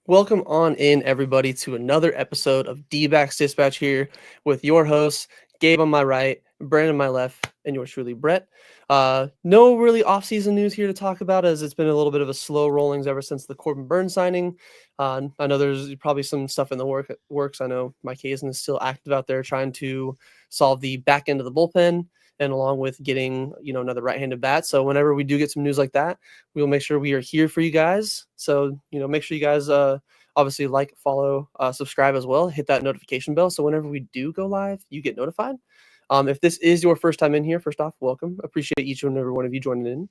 Welcome on in, everybody, to another episode of D-Backs Dispatch here with your hosts, Gabe on my right, Brandon on my left, and yours truly, Brett. No really off-season news here to talk about, as it's been a little bit of a slow rollings ever since the Corbin Burns signing. I know there's probably some stuff in the works. I know Mike Hazen is still active out there trying to solve the back end of the bullpen, and along with getting another right-handed bat. So whenever we do get some news like that, we will make sure we are here for you guys. So make sure you guys obviously like, follow, subscribe as well. Hit that notification bell so whenever we do go live, you get notified. If this is your first time in here, first off, welcome. Appreciate each and every one of you joining in.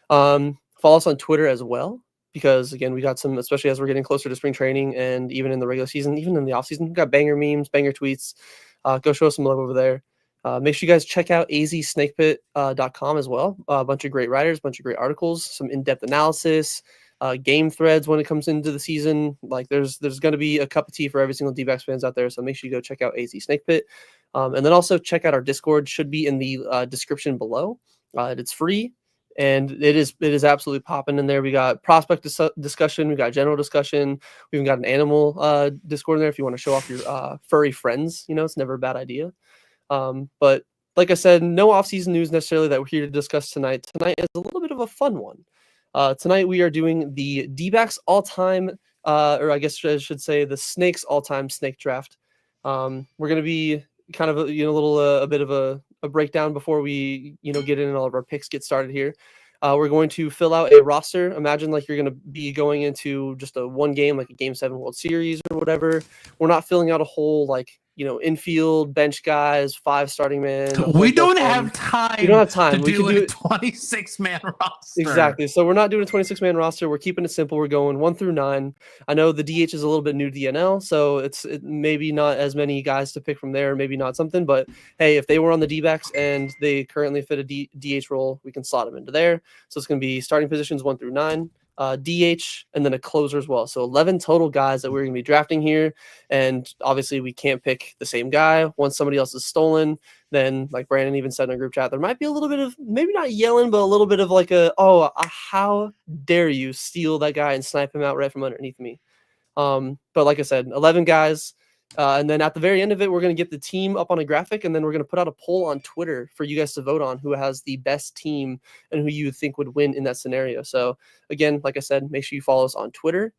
Follow us on Twitter as well, because again, we got some, especially as we're getting closer to spring training and even in the regular season, even in the off season, we got banger memes, banger tweets. Go show us some love over there. Make sure you guys check out azsnakepit.com as well. A bunch of great writers, a bunch of great articles, some in-depth analysis, game threads when it comes into the season. Like there's going to be a cup of tea for every single D-backs fans out there. So make sure you go check out AZ Snake Pit. And then also check out our Discord. Should be in the description below. It's free. And it is absolutely popping in there. We got prospect discussion. We got general discussion. We even got an animal Discord in there if you want to show off your furry friends. It's never a bad idea. But like I said, no off-season news necessarily that we're here to discuss tonight. Tonight is a little bit of a fun one. Tonight we are doing the D-backs all-time, or I guess I should say the Snakes all-time snake draft. We're going to be kind of a bit of a breakdown before we get in and all of our picks get started here. We're going to fill out a roster. Imagine like you're going to be going into just a one game, like a Game 7 World Series or whatever. We're not filling out a whole infield, bench guys, 5 starting men. We don't have time. We don't have time. We can do a 26-man roster. Exactly. So we're not doing a 26-man roster. We're keeping it simple. We're going 1 through 9. I know the DH is a little bit new to the NL, so it maybe not as many guys to pick from there, maybe not something. But hey, if they were on the D-backs and they currently fit a DH role, we can slot them into there. So it's going to be starting positions 1 through 9. DH, and then a closer as well. So 11 total guys that we're going to be drafting here. And obviously we can't pick the same guy. Once somebody else is stolen, then like Brandon even said in our group chat, there might be a little bit of, maybe not yelling, but a little bit of like how dare you steal that guy and snipe him out right from underneath me. But like I said, 11 guys. And then at the very end of it, we're going to get the team up on a graphic, and then we're going to put out a poll on Twitter for you guys to vote on who has the best team and who you think would win in that scenario. So again, like I said, make sure you follow us on Twitter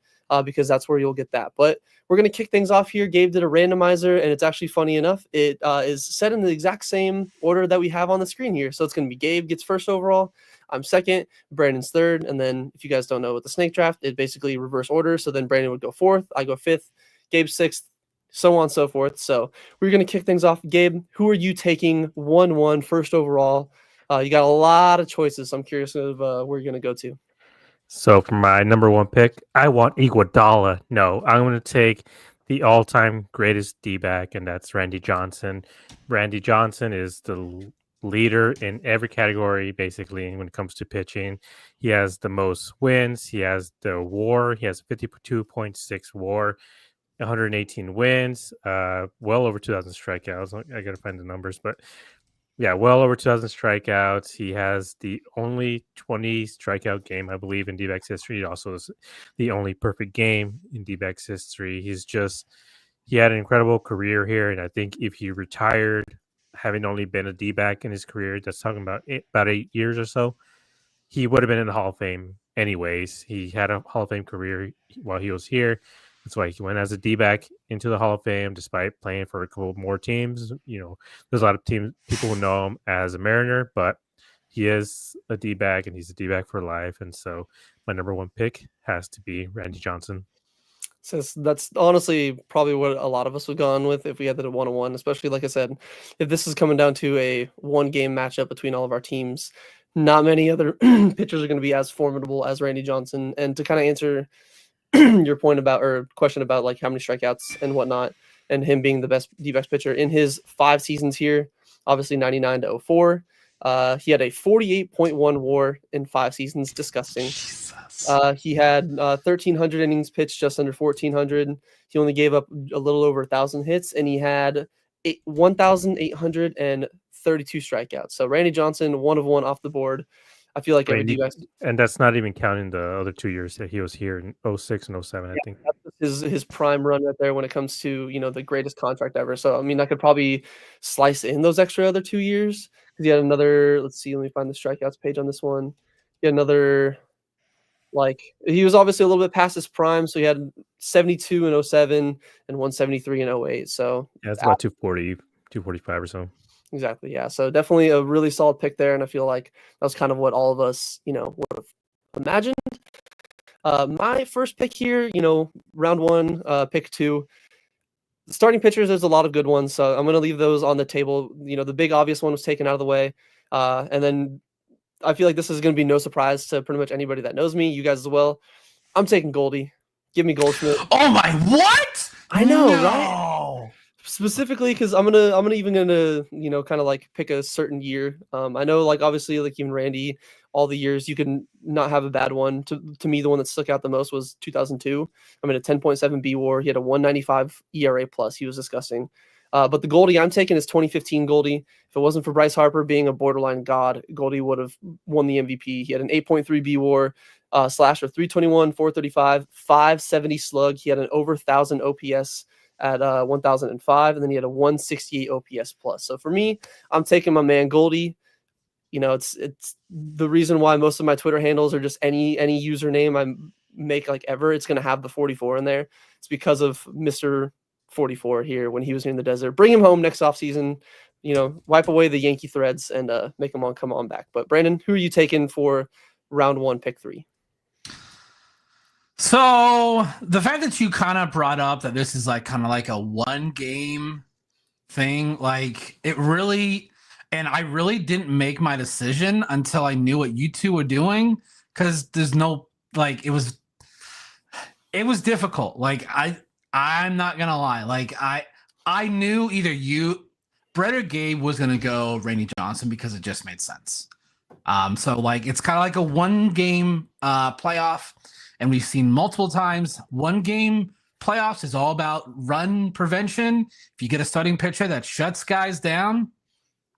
because that's where you'll get that. But we're going to kick things off here. Gabe did a randomizer, and it's actually funny enough. It is set in the exact same order that we have on the screen here. So it's going to be Gabe gets first overall. I'm second, Brandon's third. And then if you guys don't know with the snake draft, it basically reverse order. So then Brandon would go fourth, I go fifth, Gabe sixth, so on and so forth. So we're going to kick things off. Gabe, who are you taking 1-1 first overall? You got a lot of choices. So I'm curious of where you're going to go to. So for my number 1 pick, I want Iguodala. No, I'm going to take the all-time greatest D-back, and that's Randy Johnson. Randy Johnson is the leader in every category, basically, when it comes to pitching. He has the most wins. He has the WAR. He has 52.6 WAR. 118 wins, well over 2,000 strikeouts. I got to find the numbers, but yeah, well over 2,000 strikeouts. He has the only 20 strikeout game, I believe, in D-backs history. He also is the only perfect game in D-backs history. He had an incredible career here, and I think if he retired, having only been a D-back in his career, that's talking about 8 years or so, he would have been in the Hall of Fame anyways. He had a Hall of Fame career while he was here. That's why he went as a D-back into the Hall of Fame, despite playing for a couple more teams. There's a lot of people who know him as a Mariner, but he is a D-back, and he's a D-back for life. And so my number 1 pick has to be Randy Johnson. So that's honestly probably what a lot of us would have gone with if we had the 1-1, especially like I said, if this is coming down to a 1-game matchup between all of our teams, not many other pitchers are going to be as formidable as Randy Johnson. And to kind of answer your point about, or question about like how many strikeouts and whatnot, and him being the best D-backs pitcher in his 5 seasons here, obviously 99 to 04. He had a 48.1 WAR in 5 seasons. Disgusting. He had 1,300 innings pitched, just under 1,400. He only gave up a little over 1,000 hits, and he had 1,832 strikeouts. So Randy Johnson, 1 of 1 off the board. I feel like every D-backs, and that's not even counting the other 2 years that he was here in 06 and 07, I think. That's the his prime run right there when it comes to, the greatest contract ever. So, I mean, I could probably slice in those extra other 2 years because he had another, let's see, let me find the strikeouts page on this one. He had another, he was obviously a little bit past his prime, so he had 72 in '07 and 173 in '08. So, Yeah, it's about 240, 245 or so. exactly, yeah. So definitely a really solid pick there, and I feel like that was kind of what all of us, would have imagined. My first pick here, round one, pick two. Starting pitchers, there's a lot of good ones, so I'm going to leave those on the table. The big obvious one was taken out of the way, and then I feel like this is going to be no surprise to pretty much anybody that knows me, you guys as well. I'm taking Goldie. Give me Goldschmidt. Oh my, what? I know, No. right? Specifically because I'm gonna kind of like pick a certain year. I know, like, obviously, like, even Randy, all the years you can not have a bad one. To me, the one that stuck out the most was 2002. I mean, a 10.7 B WAR. He had a 195 ERA plus. He was disgusting. But the Goldie I'm taking is 2015 Goldie. If it wasn't for Bryce Harper being a borderline god, Goldie would have won the MVP. He had an 8.3 B WAR, slasher 321, 435, 570 slug. He had an over 1,000 OPS at 1,005, and then he had a 168 OPS plus. So for me, I'm taking my man Goldie. It's the reason why most of my Twitter handles are just any username I make, like, ever. It's gonna have the 44 in there. It's because of Mr. 44 here when he was in the desert. Bring him home next offseason. Wipe away the Yankee threads and make him come on back. But Brandon, who are you taking for round one, pick 3? So the fact that you kind of brought up that this is like kind of like a one game thing, like it really, and I really didn't make my decision until I knew what you two were doing, because there's no, like, it was difficult. Like I'm not gonna lie, like I knew either Brett or Gabe was gonna go Randy Johnson because it just made sense. So like it's kind of like a one game playoff. And we've seen multiple times, one game playoffs is all about run prevention. If you get a starting pitcher that shuts guys down,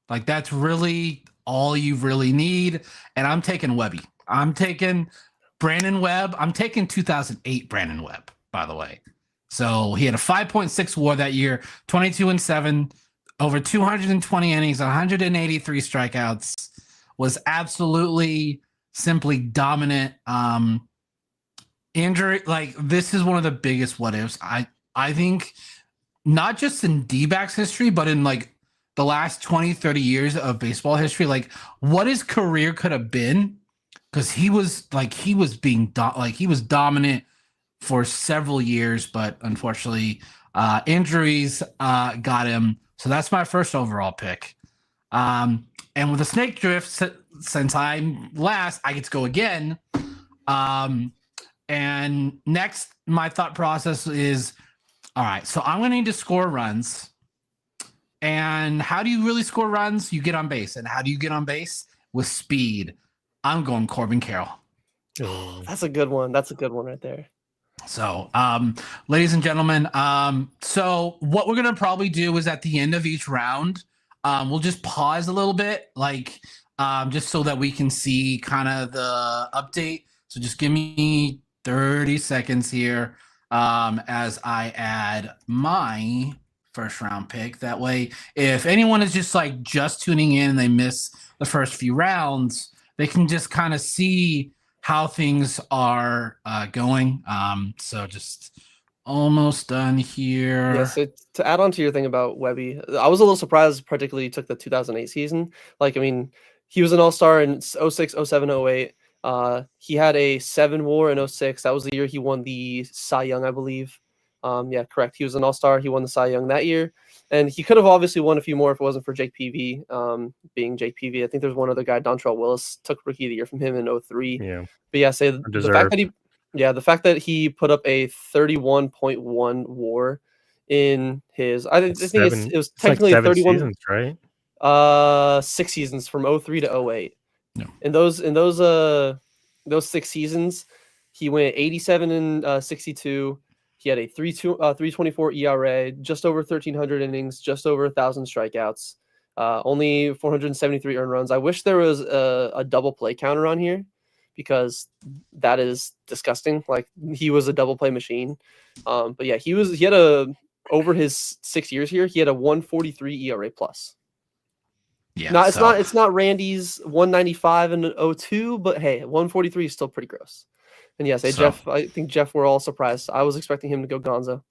like, that's really all you really need. And I'm taking Webby. I'm taking Brandon Webb. I'm taking 2008 Brandon Webb, by the way. So he had a 5.6 WAR that year, 22-7, over 220 innings, 183 strikeouts, was absolutely simply dominant. Injury, like, this is one of the biggest what ifs. I think not just in D-backs history, but in like the last 20, 30 years of baseball history, like what his career could have been, because he was dominant for several years, but unfortunately injuries got him. So that's my first overall pick. And with the snake drift, since I'm last, I get to go again. And next, my thought process is, all right, so I'm going to need to score runs. And how do you really score runs? You get on base. And how do you get on base? With speed. I'm going Corbin Carroll. Oh, that's a good one. That's a good one right there. So, ladies and gentlemen, so what we're going to probably do is at the end of each round, we'll just pause a little bit, like, just so that we can see kind of the update. So just give me 30 seconds here as I add my first round pick. That way, if anyone is just tuning in and they miss the first few rounds, they can just kind of see how things are going. So just almost done here. Yes, to add on to your thing about Webby, I was a little surprised, particularly he took the 2008 season. Like, I mean, he was an all-star in 06, 07, 08. He had a 7 WAR in 06. That was the year he won the Cy Young, I believe. Yeah, correct. He was an all-star. He won the Cy Young that year. And he could have obviously won a few more if it wasn't for Jake Peavy, being Jake Peavy. I think there's one other guy, Dontrell Willis, took Rookie of the Year from him in 03. Yeah. But yeah, the fact that he put up a 31.1 WAR in his, I think it was technically like 31 seasons, right? 6 seasons from 03 to 08. No. In those 6 seasons, he went 87 and 62. He had a 3.24 ERA, just over 1,300 innings, just over 1,000 strikeouts, only 473 earned runs. I wish there was a double play counter on here, because that is disgusting. Like, he was a double play machine. But yeah, he had over his 6 years here, he had a 143 ERA plus. Yeah, No, it's not Randy's 195 and 02, but hey, 143 is still pretty gross. And yes, Jeff, I think Jeff, we're all surprised. I was expecting him to go Gonzo.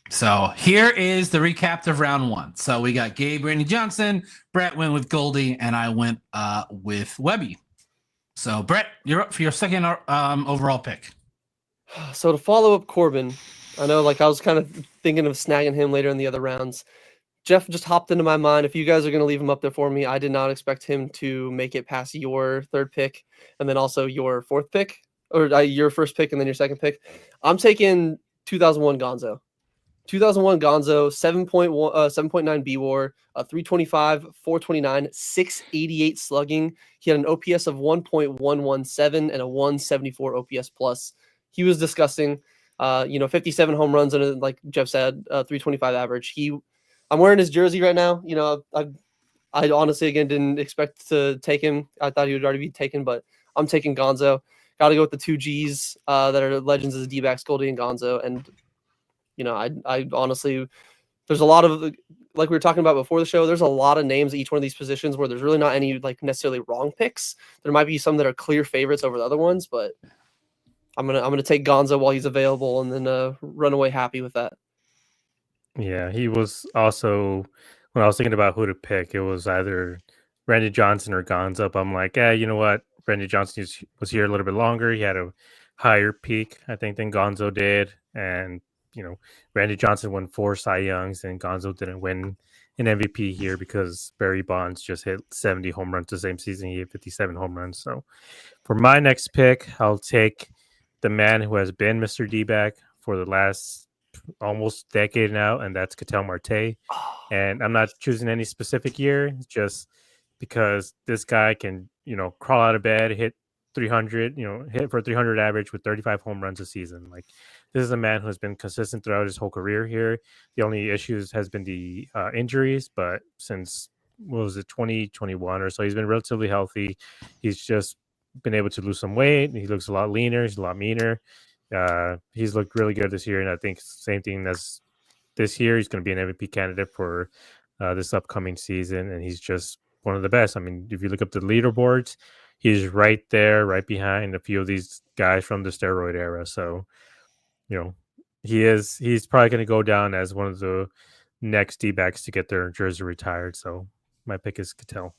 So here is the recap of round one. So we got Gabe, Randy Johnson, Brett went with Goldie, and I went with Webby. So Brett, you're up for your second overall pick. So to follow up Corbin, I know, like, I was kind of thinking of snagging him later in the other rounds. Jeff just hopped into my mind. If you guys are going to leave him up there for me, I did not expect him to make it past your third pick and then also your fourth pick, or your first pick and then your second pick. I'm taking 2001 Gonzo. 2001 Gonzo, 7.9 BWAR, 325, 429, 688 slugging. He had an OPS of 1.117 and a 174 OPS plus. He was disgusting. 57 home runs and, like Jeff said, 325 average. I'm wearing his jersey right now. I honestly, again, didn't expect to take him. I thought he would already be taken, but I'm taking Gonzo. Got to go with the two Gs that are legends as D-backs, Goldie and Gonzo. And, I honestly, there's a lot of, like we were talking about before the show, there's a lot of names at each one of these positions where there's really not any, like, necessarily wrong picks. There might be some that are clear favorites over the other ones, but I'm gonna take Gonzo while he's available and then run away happy with that. Yeah, he was also, when I was thinking about who to pick, it was either Randy Johnson or Gonzo. But I'm like, you know what? Randy Johnson was here a little bit longer. He had a higher peak, I think, than Gonzo did. And, Randy Johnson won 4 Cy Youngs, and Gonzo didn't win an MVP here because Barry Bonds just hit 70 home runs the same season. He hit 57 home runs. So for my next pick, I'll take the man who has been Mr. D-back for the last almost decade now, and that's Ketel Marte. And I'm not choosing any specific year, just because this guy can, crawl out of bed, hit 300, hit for 300 average with 35 home runs a season. Like, this is a man who has been consistent throughout his whole career here. The only issues has been the injuries, but since, 2021 or so, he's been relatively healthy. He's just been able to lose some weight. He looks a lot leaner. He's a lot meaner. He's looked really good this year, and I think same thing as this year. He's going to be an MVP candidate for this upcoming season, and he's just one of the best. I mean, if you look up the leaderboards, he's right there, right behind a few of these guys from the steroid era. So, he's probably going to go down as one of the next D-backs to get their jersey retired. So my pick is Ketel.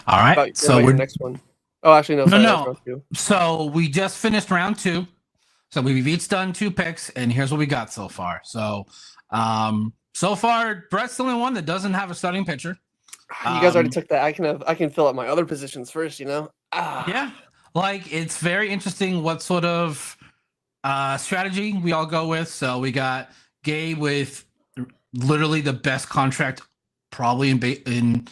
All right. So your next one. Oh, actually, no. Sorry, no. So we just finished round 2. So we've each done 2 picks, and here's what we got so far. So, so far, Brett's the only one that doesn't have a starting pitcher. You guys already took that. I can fill out my other positions first. Yeah, like, it's very interesting what sort of strategy we all go with. So we got Gabe with literally the best contract probably in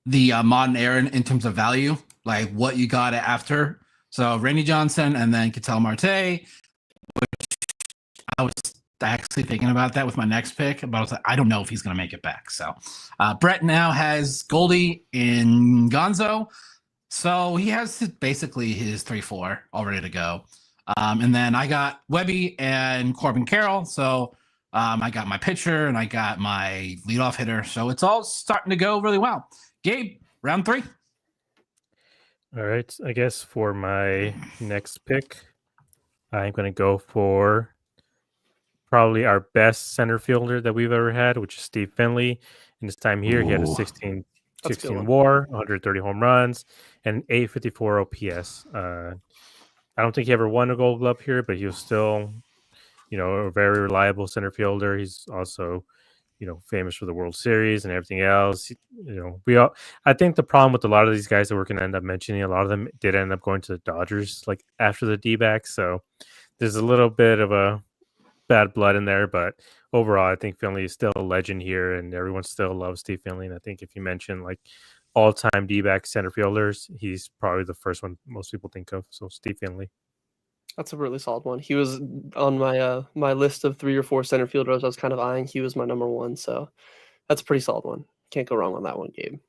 the modern era in terms of value, like what you got after. So Randy Johnson and then Ketel Marte, which I was actually thinking about that with my next pick, but I was like, I don't know if he's going to make it back. So Brett now has Goldie in Gonzo. So he has basically his 3-4 all ready to go. And then I got Webby and Corbin Carroll. So I got my pitcher and I got my leadoff hitter. So it's all starting to go really well. Gabe, round 3. All right. I guess for my next pick, I'm going to go for probably our best center fielder that we've ever had, which is Steve Finley. In his time here, he had a 16 WAR, 130 home runs, and 854 OPS. I don't think he ever won a Gold Glove here, but he was still, a very reliable center fielder. He's also, famous for the World Series and everything else. I think the problem with a lot of these guys that we're going to end up mentioning, a lot of them did end up going to the Dodgers, like after the D-backs. So there's a little bit of a bad blood in there, but overall, I think Finley is still a legend here, and everyone still loves Steve Finley. And I think if you mention like all-time D-back center fielders, he's probably the first one most people think of. So Steve Finley. That's a really solid one. He was on my my list of 3 or 4 center fielders I was kind of eyeing. He was my number 1, so that's a pretty solid one. Can't go wrong on that one, Gabe.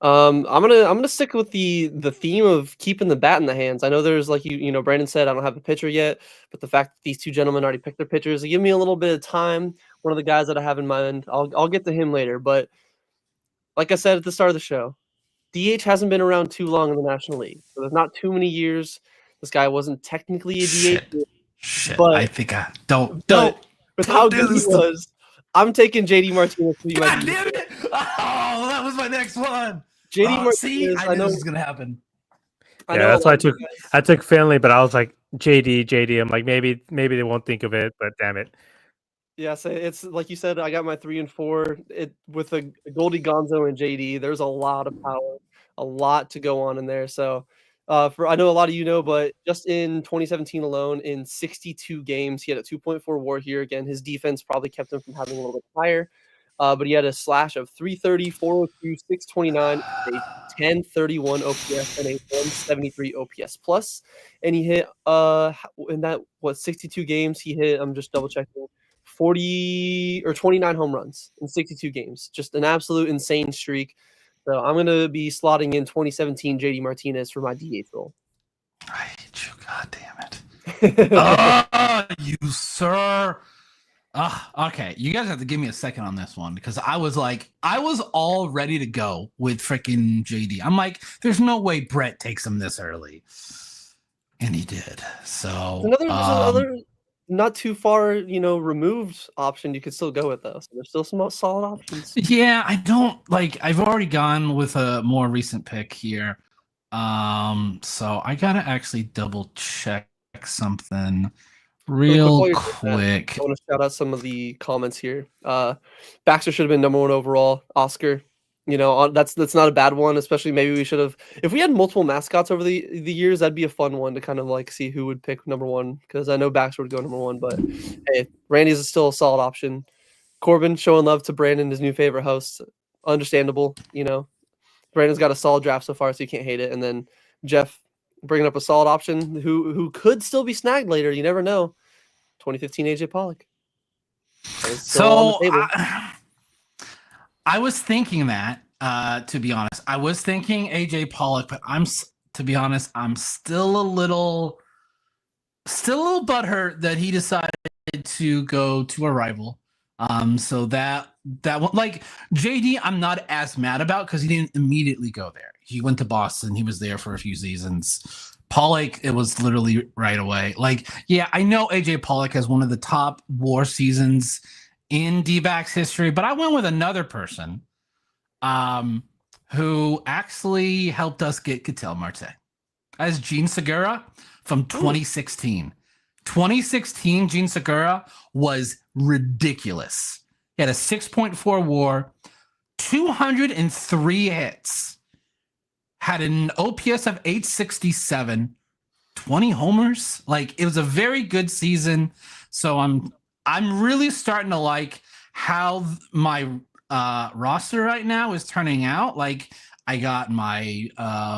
I'm gonna stick with the theme of keeping the bat in the hands. I know there's like Brandon said I don't have a pitcher yet, but the fact that these two gentlemen already picked their pitchers, they give me a little bit of time. One of the guys that I have in mind, I'll get to him later. But like I said at the start of the show, DH hasn't been around too long in the National League. So there's not too many years. This guy wasn't technically a DH, Shit. but I think I don't. With how good he was, I'm taking JD Martinez to be my God damn it! Oh, that was my next one. JD Martinez. See, I knew this was gonna happen. Yeah, that's why I took Finley, but I was like JD. I'm like maybe they won't think of it, but damn it. Yeah, so it's like you said. I got my 3 and 4. It with a Goldie Gonzo and JD. There's a lot of power, a lot to go on in there. So, I know a lot of but just in 2017 alone, in 62 games, he had a 2.4 WAR here. Again, his defense probably kept him from having a little bit higher. But he had a slash of 330, 402, 629, a 1031 OPS, and a 173 OPS plus. And he hit in that 62 games, he hit. I'm just double checking. 40 or 29 home runs in 62 games. Just an absolute insane streak. So I'm going to be slotting in 2017 JD Martinez for my DH role. I hate you. God damn it. Oh, you sir. Okay. You guys have to give me a second on this one because I was all ready to go with freaking JD. I'm like, there's no way Brett takes him this early. And he did. So another not too far, removed option you could still go with though. So there's still some solid options. Yeah, I don't I've already gone with a more recent pick here. So I gotta actually double check something real quick. I want to shout out some of the comments here. Baxter should have been number 1 overall. Oscar, that's not a bad one. Especially maybe we should have, if we had multiple mascots over the years, that'd be a fun one to kind of like see who would pick number 1. Because I know Baxter would go number 1, but hey, Randy's still a solid option. Corbin showing love to Brandon, his new favorite host. Understandable, Brandon's got a solid draft so far, so you can't hate it. And then Jeff bringing up a solid option who could still be snagged later. You never know. 2015 AJ Pollock. So I was thinking that, to be honest, I was thinking AJ Pollock, but to be honest, I'm still a little butthurt that he decided to go to a rival. So that one, like JD, I'm not as mad about because he didn't immediately go there. He went to Boston. He was there for a few seasons. Pollock, it was literally right away. Like, yeah, I know AJ Pollock has one of the top WAR seasons in D-backs history, but I went with another person who actually helped us get Ketel Marte. As Gene Segura from 2016. 2016, Gene Segura was ridiculous. He had a 6.4 WAR, 203 hits, had an OPS of 867, 20 homers. Like, it was a very good season. So I'm really starting to like how my roster right now is turning out. Like, I got my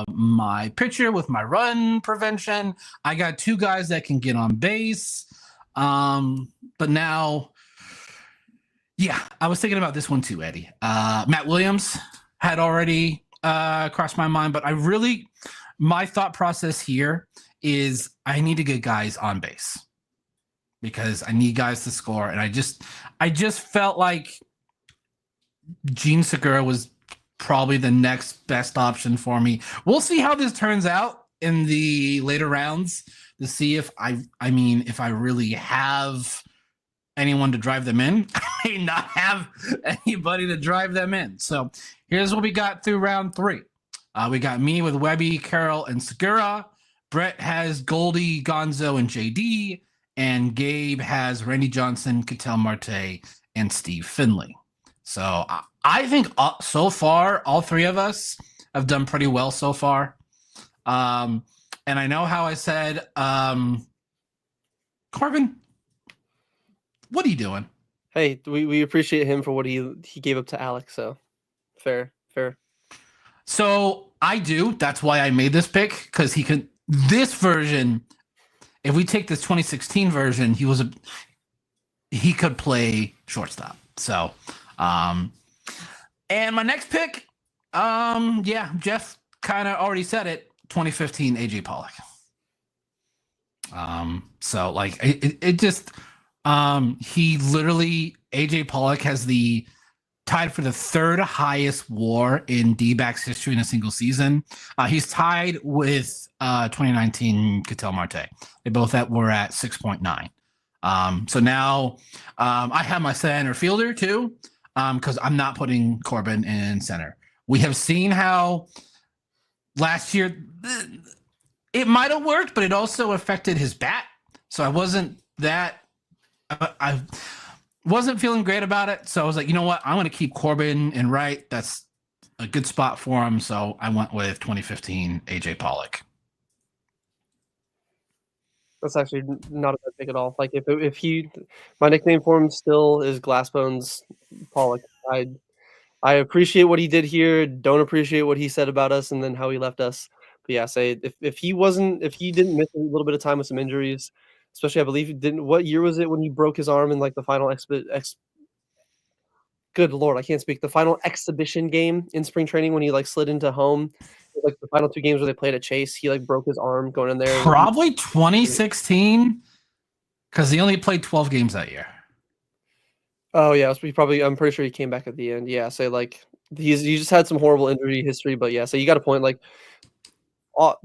my pitcher with my run prevention. I got 2 guys that can get on base. But now, yeah, I was thinking about this one too, Eddie. Matt Williams had already crossed my mind, but my thought process here is I need to get guys on base because I need guys to score. And I just felt like Gene Segura was probably the next best option for me. We'll see how this turns out in the later rounds to see if if I really have anyone to drive them in. I may not have anybody to drive them in. So here's what we got through round 3. We got me with Webby, Carroll, and Segura. Brett has Goldie, Gonzo, and JD. And Gabe has Randy Johnson, Ketel Marte, and Steve Finley. So I think so far, all 3 of us have done pretty well so far. And I know how I said, Corbin, what are you doing? Hey, we appreciate him for what he gave up to Alex. So fair. So I do. That's why I made this pick, because this version, if we take this 2016 version, he could play shortstop. So, and my next pick, Yeah, Jeff kind of already said it. 2015 AJ Pollock. So like it just he literally AJ Pollock has the tied for the third highest WAR in D-backs history in a single season. He's tied with 2019 Ketel Marte. They both were at 6.9. So now I have my center fielder too, because I'm not putting Corbin in center. We have seen how last year it might have worked, but it also affected his bat. So I wasn't I wasn't feeling great about it. So I was like, you know what? I'm going to keep Corbin in right. That's a good spot for him. So I went with 2015 AJ Pollock. That's actually not a bad pick at all. Like if he, my nickname for him still is Glassbones Pollock. I appreciate what he did here. Don't appreciate what he said about us and then how he left us. But yeah, say if he didn't miss a little bit of time with some injuries, especially I believe he didn't. What year was it when he broke his arm in like the final good Lord, I can't speak. The final exhibition game in spring training when he like slid into home, like the final 2 games where they played at Chase, he like broke his arm going in there. Probably 2016, because he only played 12 games that year. Oh yeah, I'm pretty sure he came back at the end. Yeah, say like he just had some horrible injury history, but yeah, so you got a point. Like,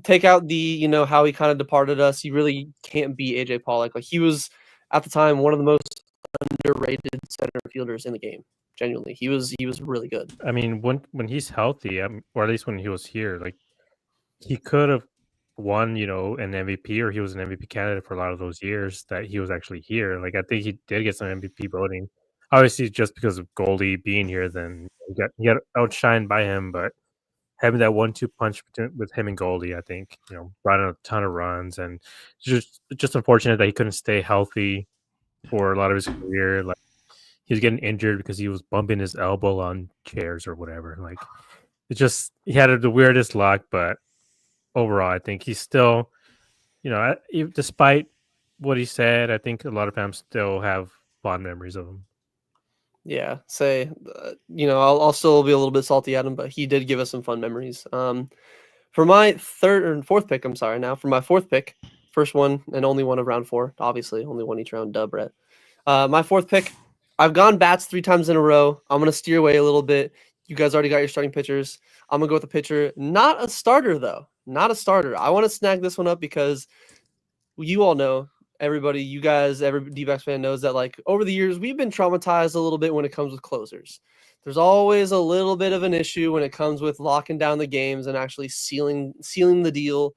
take out the how he kind of departed us. You really can't beat AJ Pollock. Like he was at the time one of the most underrated center fielders in the game. Genuinely, he was really good. I mean, when he's healthy, or at least when he was here, like he could have won, an MVP, or he was an MVP candidate for a lot of those years that he was actually here. Like I think he did get some MVP voting. Obviously, just because of Goldie being here, then he got outshined by him. But having that 1-2 punch with him and Goldie, I think, brought in a ton of runs, and just unfortunate that he couldn't stay healthy for a lot of his career. Like he was getting injured because he was bumping his elbow on chairs or whatever. Like he had the weirdest luck, but overall, I think he's still, despite what he said, I think a lot of fans still have fond memories of him. Yeah, I'll still be a little bit salty at him, but he did give us some fun memories. For my fourth pick, for my fourth pick, first one and only one of round 4, obviously, only one each round, Brett. My fourth pick, I've gone bats 3 times in a row. I'm going to steer away a little bit. You guys already got your starting pitchers. I'm going to go with a pitcher, not a starter, though. Not a starter. I want to snag this one up because you all know, everybody, you guys, every D-backs fan knows that, like, over the years, we've been traumatized a little bit when it comes with closers. There's always a little bit of an issue when it comes with locking down the games and actually sealing the deal.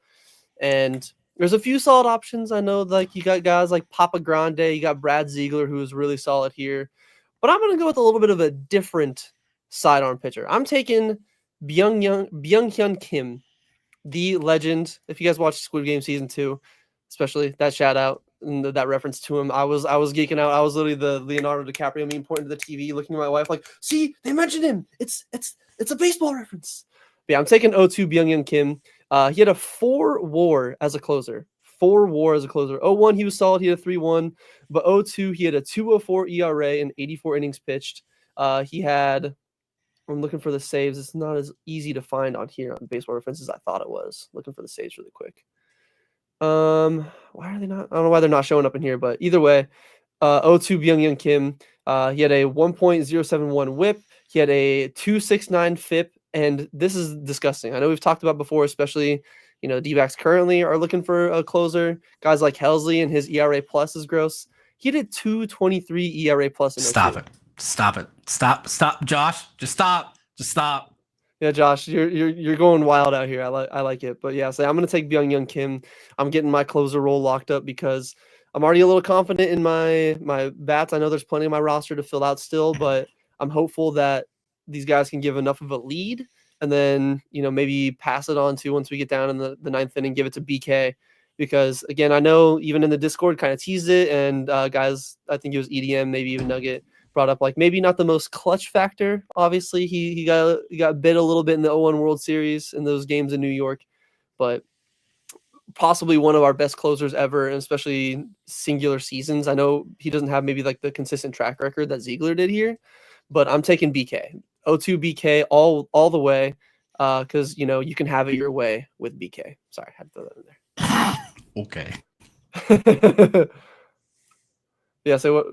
And there's a few solid options. I know, like, you got guys like Papa Grande, you got Brad Ziegler, who is really solid here. But I'm going to go with a little bit of a different sidearm pitcher. I'm taking Byung-Hyun Kim, the legend. If you guys watched Squid Game Season 2, especially that shout out and that reference to him, I was geeking out. I was literally the Leonardo DiCaprio meme, pointing to the TV, looking at my wife like, see, they mentioned him. It's a baseball reference. But yeah, I'm taking 0-2 Byung-Hyun Kim. He had a 4 WAR as a closer. 4 WAR as a closer. 0-1, he was solid. He had a 3-1. But 0-2, he had a 2.04 ERA and 84 innings pitched. He had, I'm looking for the saves. It's not as easy to find on here on Baseball Reference as I thought it was. Looking for the saves really quick. Why are they not? I don't know why they're not showing up in here, but either way, 0-2 Byung-Hyun Kim. He had a 1.071 whip. He had a 2.69 FIP, and this is disgusting. I know we've talked about before, especially, D-backs currently are looking for a closer. Guys like Helsley and his ERA plus is gross. He did 2.23 ERA plus. Stop it, Josh. Just stop. Yeah, Josh, you're going wild out here. I like it, but yeah, so I'm gonna take Byung-Hyun Kim. I'm getting my closer role locked up because I'm already a little confident in my bats. I know there's plenty of my roster to fill out still, but I'm hopeful that these guys can give enough of a lead, and then maybe pass it on to, once we get down in the 9th inning, give it to BK. Because again, I know even in the Discord kind of teased it, and guys, I think it was EDM, maybe even Nugget, brought up like maybe not the most clutch factor. Obviously, he got bit a little bit in the 0-1 World Series in those games in New York, but possibly one of our best closers ever, and especially singular seasons. I know he doesn't have maybe like the consistent track record that Ziegler did here, but I'm taking BK. O2 BK all the way, because you can have it your way with BK. Sorry, I had to throw that Okay. in there. Yeah. So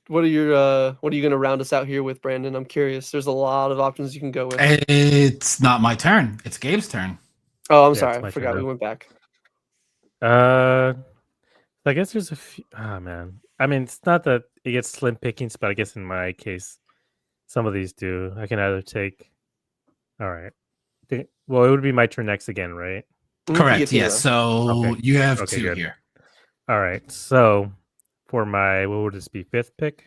what are you gonna round us out here with, Brandon? I'm curious. There's a lot of options you can go with. It's not my turn. It's Gabe's turn. Oh, I'm Yeah, sorry. it's my I turn forgot we now. went back. I guess there's a few. Oh man, I mean, it's not that it gets slim pickings, but I guess in my case, some of these do. I can either take. All right. Well, it would be my turn next again, right? You Correct. get two Yes. rounds. So Okay. you have Okay, two good. here. All right. So for my, what would this be? Fifth pick?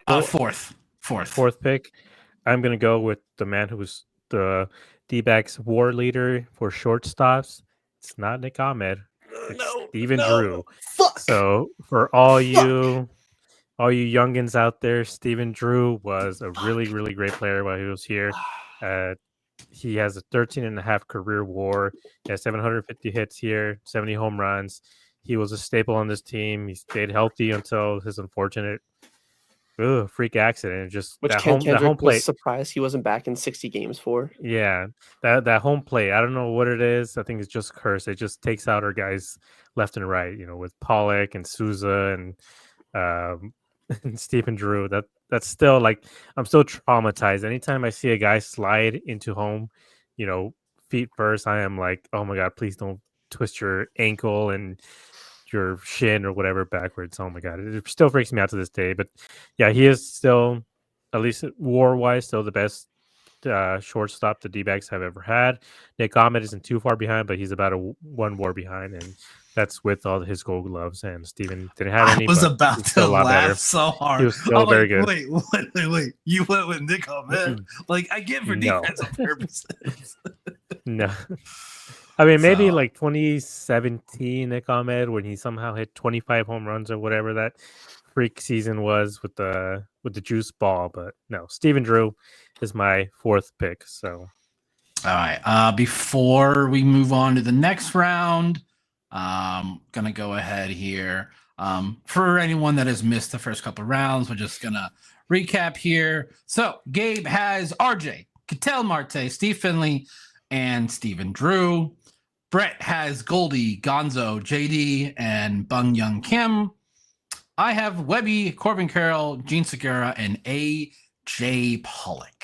Fourth pick. I'm gonna go with the man who was the D-backs war leader for shortstops. It's not Nick Ahmed. It's Steven Drew. Fuck. So for all you youngins out there, Steven Drew was a really, really great player while he was here. He has a 13.5 career WAR. He has 750 hits here, 70 home runs. He was a staple on this team. He stayed healthy until his unfortunate freak accident. Just Which that Ken home Kendrick was plate. surprised he wasn't back in 60 games for. Yeah, that home plate. I don't know what it is. I think it's just cursed. It just takes out our guys left and right. With Pollock and Souza and and Stephen Drew. That's still like I'm still traumatized. Anytime I see a guy slide into home, feet first, I am like, oh my god, please don't twist your ankle and your shin or whatever backwards. Oh my god, it still freaks me out to this day. But yeah, he is still, at least war wise, still the best shortstop the D-backs have ever had. Nick Ahmed isn't too far behind, but he's about one WAR behind, and that's with all his Gold Gloves. And Steven didn't have any. I was but about he's to still a lot laugh better. so hard. He was still very good. Wait. You went with Nick Ahmed. Like, I get for No. defensive purposes. No. I mean, maybe like 2017 Nick Ahmed when he somehow hit 25 home runs or whatever that freak season was with the juice ball. But no, Steven Drew is my fourth pick. So all right. Before we move on to the next round, gonna go ahead here. For anyone that has missed the first couple rounds, we're just gonna recap here. So Gabe has RJ, Ketel Marte, Steve Finley, and Steven Drew. Brett has Goldie, Gonzo, JD, and Bung Young Kim. I have Webby, Corbin Carroll, Gene Segura, and AJ Pollock.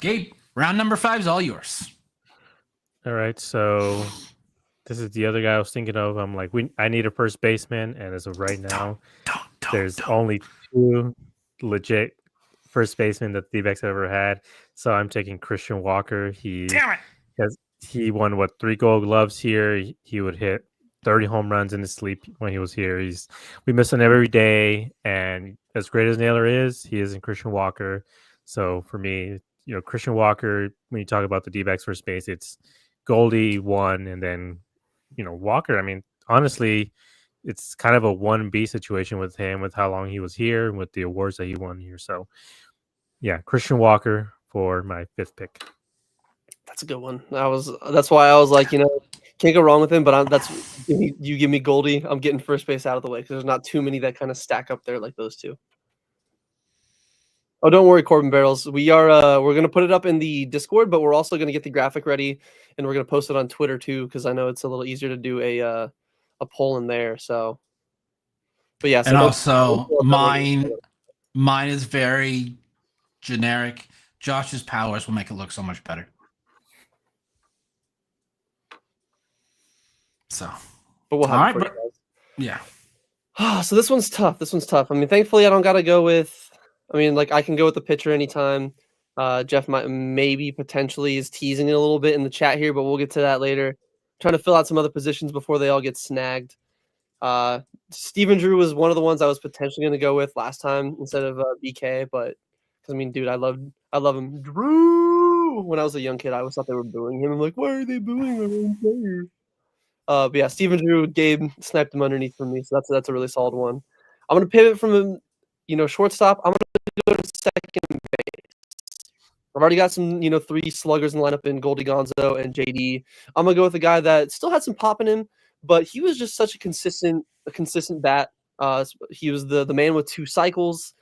Gabe, round number 5 is all yours. all right, so this is the other guy I was thinking of. I'm like, I need a first baseman, and as of right now, there's only 2 legit first basemen that the D-backs have ever had. So I'm taking Christian Walker. He won 3 Gold Gloves here. He would hit 30 home runs in his sleep when he was here. We miss him every day, and as great as Naylor is, he isn't Christian Walker. So for me, Christian Walker, when you talk about the D-backs first base, it's Goldie 1, and then Walker. I mean, honestly, it's kind of a 1B situation with him, with how long he was here and with the awards that he won here. So yeah, Christian Walker for my 5th pick. That's a good one. That's why I was like, can't go wrong with him. But you give me Goldie, I'm getting first base out of the way because there's not too many that kind of stack up there like those two. Oh, don't worry, Corbin Barrels. We're gonna put it up in the Discord, but we're also gonna get the graphic ready and we're gonna post it on Twitter too because I know it's a little easier to do a poll in there. So, but yeah. So and also mine is very generic. Josh's powers will make it look so much better. So, but we'll have it for you guys. Yeah. So this one's tough. I mean, thankfully, I don't got to go with. I mean, like I can go with the pitcher anytime. Jeff maybe potentially is teasing it a little bit in the chat here, but we'll get to that later. Trying to fill out some other positions before they all get snagged. Steven Drew was one of the ones I was potentially going to go with last time instead of BK, but because I mean, dude, I love him. Drew. When I was a young kid, I always thought they were booing him. I'm like, why are they booing my own player? But yeah, Steven Drew, Gabe sniped him underneath for me, so that's a really solid one. I'm gonna pivot from shortstop. I'm gonna go to second base. I've already got some 3 sluggers in the lineup in Goldie, Gonzo, and JD. I'm gonna go with a guy that still had some pop in him, but he was just such a consistent bat. He was the man with 2 cycles.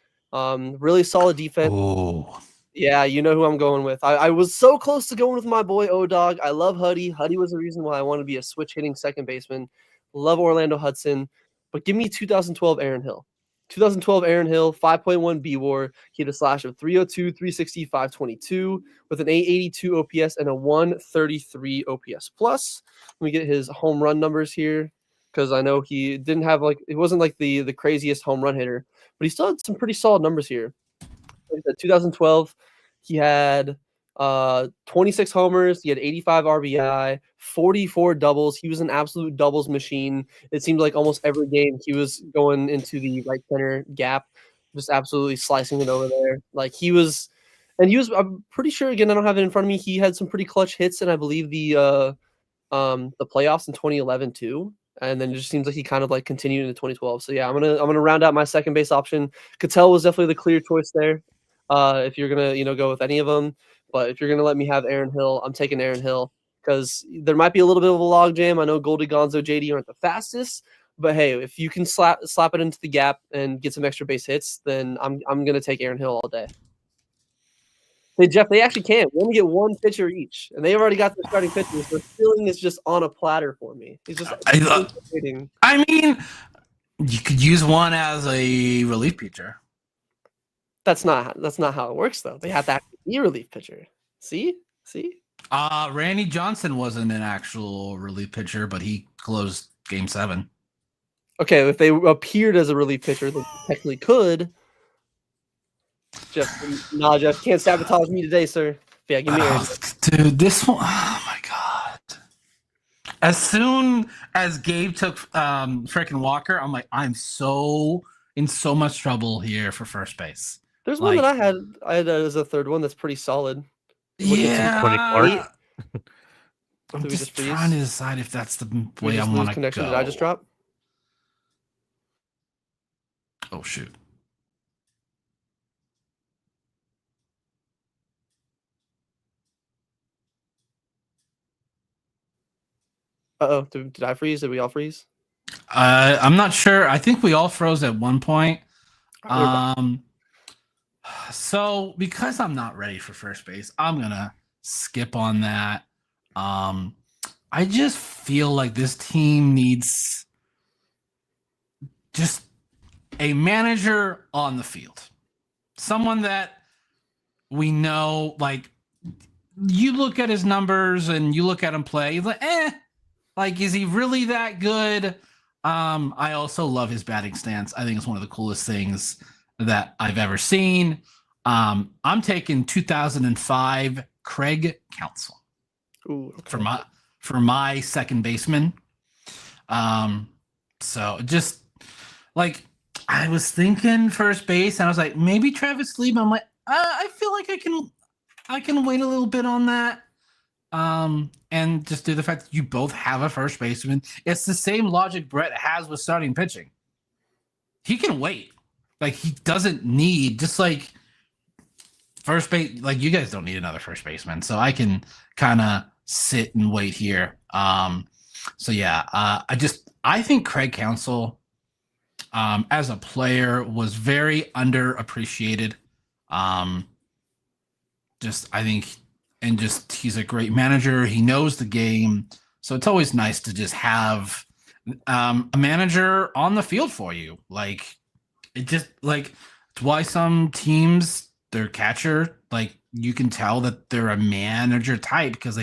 Really solid defense. Oh, Yeah, you know who I'm going with. I was so close to going with my boy O-Dog. I love Huddy. Huddy was the reason why I want to be a switch hitting second baseman. Love Orlando Hudson. But give me 2012 Aaron Hill. 2012 Aaron Hill, 5.1 B-WAR. He had a slash of 302, 360, 522 with an 882 OPS and a 133 OPS plus. Let me get his home run numbers here because I know he didn't have it wasn't like the craziest home run hitter, but he still had some pretty solid numbers here. Like I said, 2012, he had 26 homers, he had 85 RBI, 44 doubles. He was an absolute doubles machine. It seemed like almost every game he was going into the right center gap, just absolutely slicing it over there. I'm pretty sure, again, I don't have it in front of me. He had some pretty clutch hits, and I believe the playoffs in 2011 too. And then it just seems like he kind of continued into 2012. So yeah, I'm gonna round out my second base option. Cattell was definitely the clear choice there. If you're gonna go with any of them, but if you're gonna let me have Aaron Hill, I'm taking Aaron Hill because there might be a little bit of a log jam. I know Goldie, Gonzo, JD aren't the fastest, but hey, if you can slap it into the gap and get some extra base hits, then I'm gonna take Aaron Hill all day. Hey, Jeff, they actually can. We only get one pitcher each, and they've already got their starting pitchers. The feeling is just on a platter for me. He's just I mean, you could use one as a relief pitcher. That's not how it works, though. They have to actually be a relief pitcher. See? Randy Johnson wasn't an actual relief pitcher, but he closed Game 7. Okay, if they appeared as a relief pitcher, they technically could. Jeff, can't sabotage me today, sir. Yeah, give me dude, this one. Oh my god! As soon as Gabe took freaking Walker, I'm like, I'm in so much trouble here for first base. There's one that I had as a third one that's pretty solid. Yeah. I'm just trying to decide if that's the way I want to go. Did I just drop? Oh shoot. Uh-oh, did I freeze? Did we all freeze? I'm not sure. I think we all froze at one point. So because I'm not ready for first base, I'm gonna skip on that. I just feel like this team needs just a manager on the field. Someone that we know, like, you look at his numbers and you look at him play, you're like, is he really that good? I also love his batting stance. I think it's one of the coolest things that I've ever seen. I'm taking 2005 Craig Counsell. Ooh, okay. for my second baseman. So just like I was thinking first base, and I was like, maybe Travis Lee. I'm like, I feel like I can wait a little bit on that. And just do the fact that you both have a first baseman. It's the same logic Brett has with starting pitching. He can wait. Like, he doesn't need, just like first base, like, you guys don't need another first baseman. So I can kind of sit and wait here. So yeah, I think Craig Counsell, as a player, was very underappreciated. I think, and just he's a great manager. He knows the game, so it's always nice to just have a manager on the field for you. Like, it's why some teams, their catcher, like, you can tell that they're a manager type because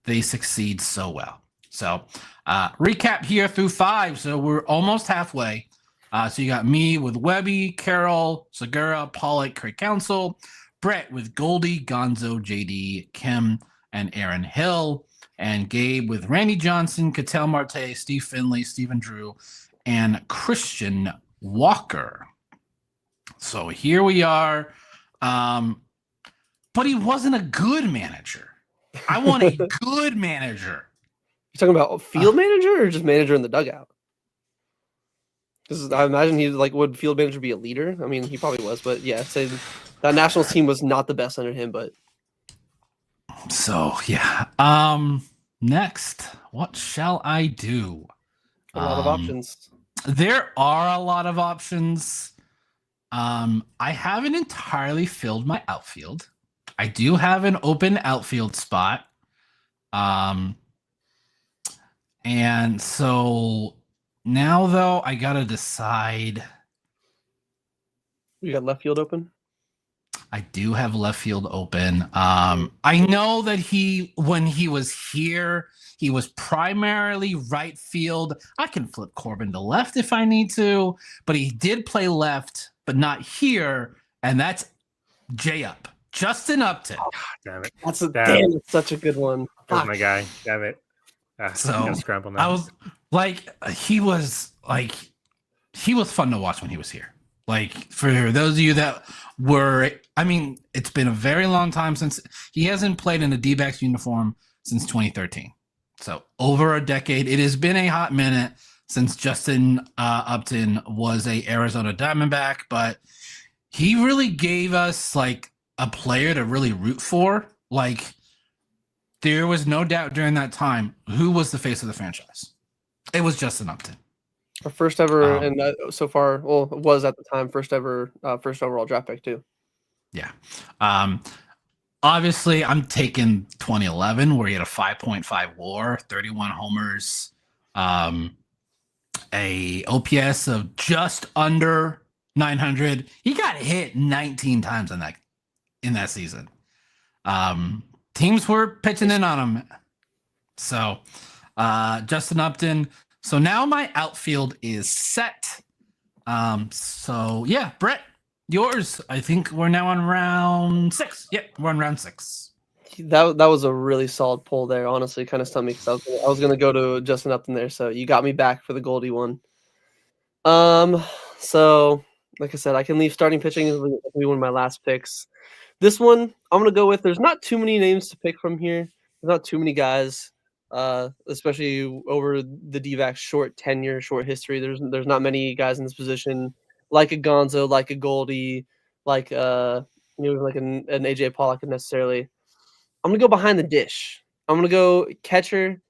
they succeed so well. So recap here through 5. So we're almost halfway. So you got me with Webby, Carroll, Segura, Pollock, Craig Counsell, Brett with Goldie, Gonzo, JD, Kim, and Aaron Hill, and Gabe with Randy Johnson, Cattell Marte, Steve Finley, Stephen Drew, and Christian Walker. So here we are. But he wasn't a good manager. I want a good manager. You talking about field manager or just manager in the dugout? Because I imagine would field manager be a leader? I mean, he probably was, but yeah, say that Nationals team was not the best under him, but so yeah. Next, what shall I do? A lot of options. There are a lot of options. I haven't entirely filled my outfield. I do have an open outfield spot. And so now though I gotta decide. You got left field open? I do have left field open. I know that when he was here, he was primarily right field. I can flip Corbin to left if I need to, but he did play left, but not here. And that's J Up, Justin Upton. Damn it. That's it's such a good one. That's my guy. Damn it. So I gotta scramble now. I was like, he was fun to watch when he was here. Like, for those of you that were, I mean, it's been a very long time since he hasn't played in a D-backs uniform since 2013. So over a decade. It has been a hot minute since Justin Upton was a Arizona Diamondback, but he really gave us like a player to really root for. Like, there was no doubt during that time who was the face of the franchise. It was Justin Upton. Our first ever, and so far, well, it was at the time first ever, first overall draft pick too. Yeah. Obviously, I'm taking 2011, where he had a 5.5 WAR, 31 homers, a OPS of just under 900. He got hit 19 times in that season. Teams were pitching in on him. So, Justin Upton. So now my outfield is set. So yeah, Brett, yours. I think we're now on round 6. Yep, we're on round 6. That was a really solid pull there. Honestly, kind of stunned me because I was gonna go to Justin Upton there. So you got me back for the Goldie one. So like I said, I can leave starting pitching as one of my last picks. This one I'm gonna go with. There's not too many names to pick from here. There's not too many guys. Especially over the D-backs short tenure, short history. There's not many guys in this position like a Gonzo, like a Goldie, like like an AJ Pollock necessarily. I'm gonna go behind the dish. I'm gonna go catcher.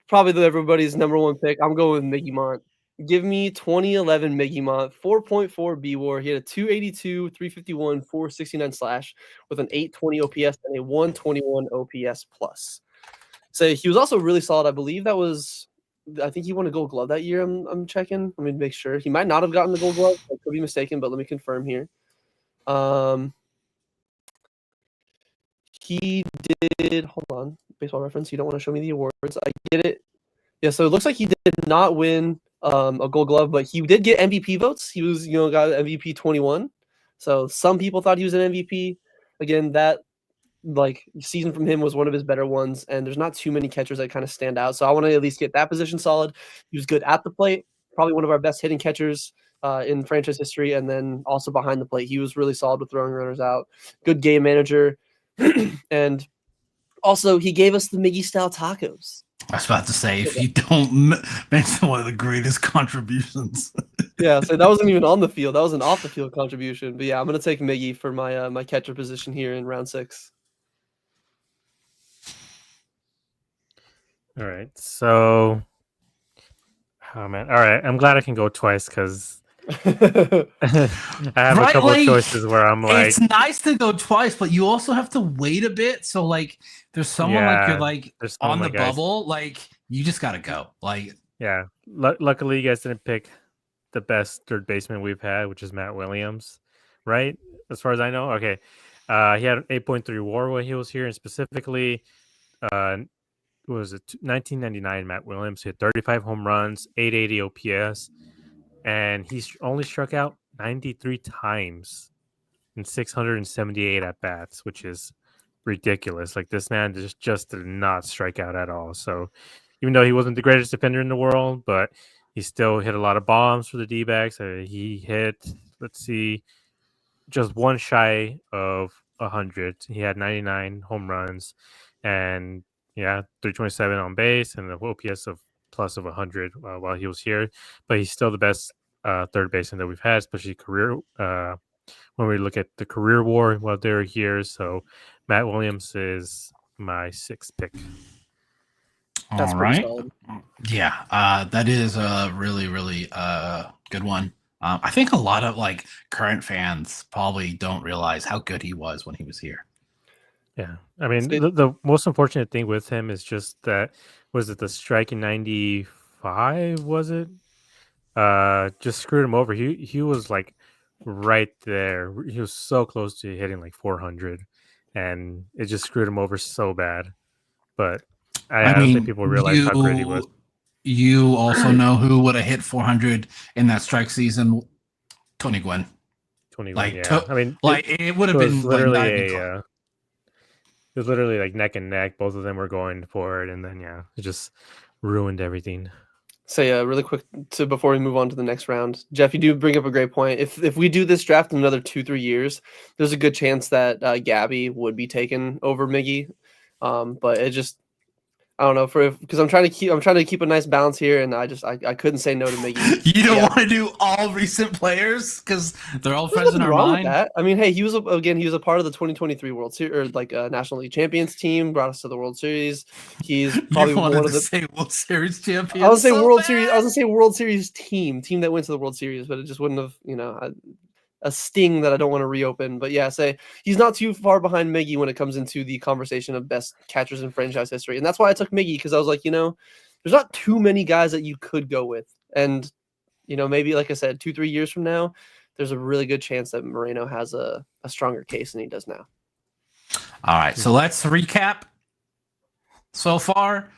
Probably everybody's number one pick. I'm going with Miggy Mont. Give me 2011 Miggy Mont, 4.4 B WAR. He had a 282, 351, 469 slash with an 820 OPS and a 121 OPS plus. So he was also really solid. I think he won a Gold Glove that year. I'm checking. Let me make sure. He might not have gotten the Gold Glove. I could be mistaken, but let me confirm here. He did. Hold on. Baseball Reference. You don't want to show me the awards. I get it. Yeah. So it looks like he did not win a Gold Glove, but he did get MVP votes. He was, got MVP 21. So some people thought he was an MVP. Again, that season from him was one of his better ones, and there's not too many catchers that kind of stand out. So I want to at least get that position solid. He was good at the plate, probably one of our best hitting catchers in franchise history, and then also behind the plate. He was really solid with throwing runners out. Good game manager. And also he gave us the Miggy style tacos. I was about to say, if you don't mention one of the greatest contributions. Yeah, so that wasn't even on the field. That was an off the field contribution. But yeah, I'm going to take Miggy for my my catcher position here in round 6. All right. So, oh man. All right. I'm glad I can go twice because I have a couple of choices where I'm like, it's nice to go twice, but you also have to wait a bit. So like, there's someone you're on the bubble, like you just gotta go. Like, yeah. Luckily, you guys didn't pick the best third baseman we've had, which is Matt Williams, right? As far as I know. Okay. He had an 8.3 WAR when he was here, and specifically, what was it? 1999 Matt Williams hit 35 home runs, 880 OPS, and he's only struck out 93 times in 678 at bats, which is ridiculous. Like, this man just did not strike out at all. So even though he wasn't the greatest defender in the world, but he still hit a lot of bombs for the D-backs. He hit, let's see, just one shy of 100. He had 99 home runs and 327 on base and an OPS of plus of 100 while he was here. But he's still the best third baseman that we've had, especially career. When we look at the career WAR while they're here, so Matt Williams is my 6th pick. All right. Yeah, that is a really, really good one. I think a lot of like current fans probably don't realize how good he was when he was here. Yeah, I mean, So- the most unfortunate thing with him is just that was it the strike in '95? Was it? Just screwed him over. He was like right there. He was so close to hitting like 400, and it just screwed him over so bad. But I I don't think mean, people realized how great he was. you also know who would have hit 400 in that strike season? Tony Gwynn. 21, Like, yeah. I mean, it would it have was been like not literally even close. it was literally like neck and neck. Both of them were going for it, and then yeah, it just ruined everything. So yeah, really quick before we move on to the next round, Jeff, you do bring up a great point. If we do this draft in another 2-3 years, there's a good chance that Gabby would be taken over Miggy. But it just I don't know because I'm trying to keep a nice balance here, and I couldn't say no to Miggy. You don't Yeah. want to do all recent players because they're all There's fresh in nothing our wrong with mind. that. I mean, hey, he was a part of the 2023 World Series or like National League Champions team, brought us to the World Series. He's probably You wanted one of to the say World Series champions. I was gonna say so World bad. Series. I was gonna say World Series team that went to the World Series, but it just wouldn't have, a sting that I don't want to reopen. But yeah, say he's not too far behind Miggy when it comes into the conversation of best catchers in franchise history, and that's why I took Miggy because I was like, there's not too many guys that you could go with, and maybe like I said, 2-3 years from now, there's a really good chance that Moreno has a stronger case than he does now. All right, so let's recap. So far,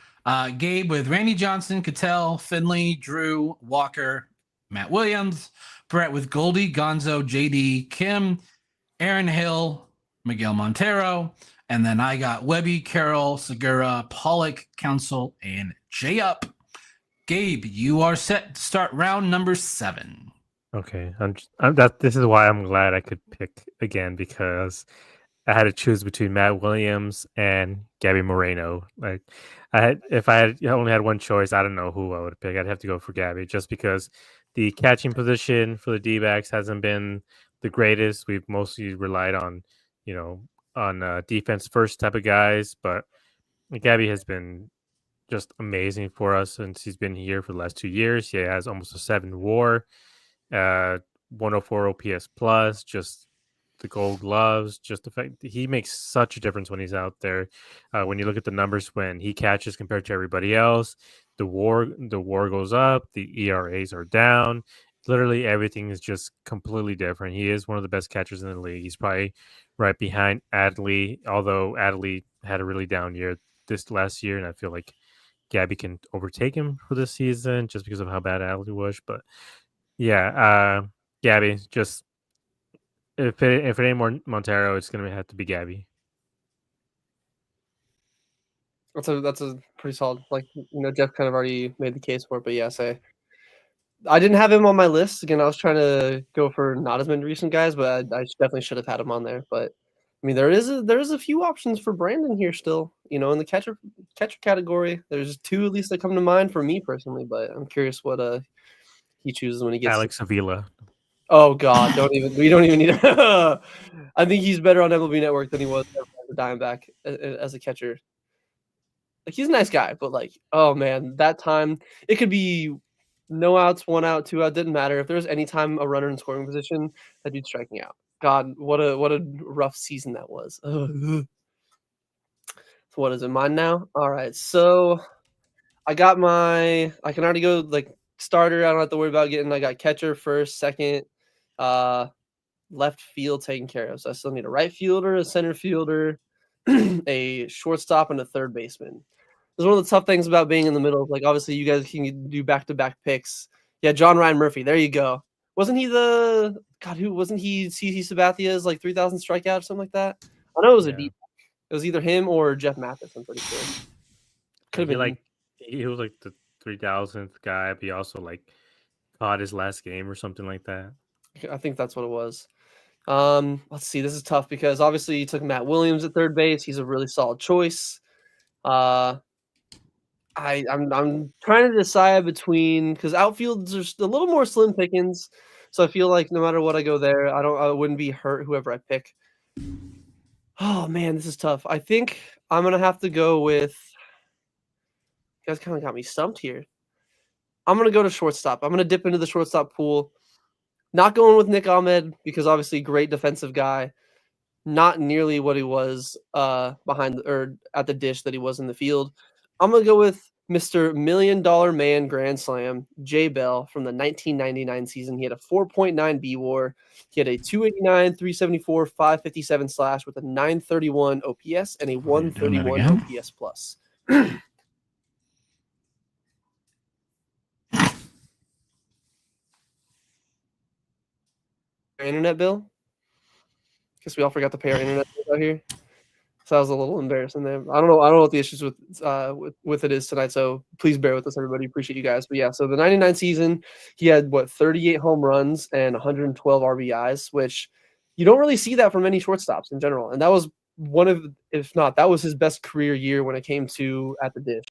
Gabe with Randy Johnson, Cattell, Finley, Drew, Walker, Matt Williams, Brett with Goldie, Gonzo, JD, Kim, Aaron Hill, Miguel Montero, and then I got Webby, Carroll, Segura, Pollock, Council, and Jay Up. Gabe, you are set to start round number 7. Okay, this is why I'm glad I could pick again because I had to choose between Matt Williams and Gabby Moreno. Like, if I had only had one choice, I don't know who I would pick. I'd have to go for Gabby just because the catching position for the D-backs hasn't been the greatest. We've mostly relied on, defense first type of guys, but Gabby has been just amazing for us since he's been here for the last 2 years. He has almost a 7 WAR, 104 OPS plus, just the Gold Gloves, just the fact that he makes such a difference when he's out there. When you look at the numbers when he catches compared to everybody else, the WAR goes up, the ERAs are down. Literally everything is just completely different. He is one of the best catchers in the league. He's probably right behind Adley, although Adley had a really down year this last year, and I feel like Gabby can overtake him for this season just because of how bad Adley was. But yeah, Gabby, just if it ain't more Montero, it's gonna have to be Gabby. That's a pretty solid. Like Jeff kind of already made the case for it, but yeah, I didn't have him on my list. Again, I was trying to go for not as many recent guys, but I definitely should have had him on there. But I mean, there is a few options for Brandon here still. In the catcher category, there's 2 at least that come to mind for me personally. But I'm curious what he chooses when he gets Alex Avila. Oh God, we don't even need. I think he's better on MLB Network than he was as a Diamondback as a catcher. Like he's a nice guy, but like, oh man, that time it could be no outs, 1 out, 2 out, didn't matter. If there was any time a runner in scoring position, that dude's striking out. God, what a rough season that was. So what is it? Mine now? All right, so I can already go like starter. I don't have to worry about I got catcher first, second, left field taken care of. So I still need a right fielder, a center fielder, a shortstop, and a third baseman. This is one of the tough things about being in the middle. Like, obviously, you guys can do back-to-back picks. Yeah, John Ryan Murphy. There you go. Wasn't he who wasn't he CC Sabathia's like 3,000 strikeout or something like that? I know it was a deep. It was either him or Jeff Mathis, I'm pretty sure. Could have been. He was like the 3,000th guy, but he also like caught his last game or something like that. I think that's what it was. Let's see. This is tough because obviously you took Matt Williams at third base. He's a really solid choice. I'm trying to decide between because outfields are a little more slim pickings, so I feel like no matter what I go there, I wouldn't be hurt whoever I pick. Oh man, this is tough. I think I'm gonna have to go with. You guys kind of got me stumped here. I'm gonna go to shortstop. I'm gonna dip into the shortstop pool. Not going with Nick Ahmed because obviously great defensive guy. Not nearly what he was behind or at the dish that he was in the field. I'm gonna go with Mr. $1 Million Man Grand Slam, Jay Bell from the 1999 season. He had a 4.9 B WAR. He had a 289, 374, 557 slash with a 931 OPS and a You're doing it 131 again? OPS plus. Internet bill? Guess we all forgot to pay our internet bills out here. So that was a little embarrassing there. I don't know what the issues with it is tonight. So please bear with us, everybody. Appreciate you guys. But yeah, so the 99 season, he had 38 home runs and 112 RBIs, which you don't really see that from any shortstops in general. And that was one of, if not, that was his best career year when it came to at the dish.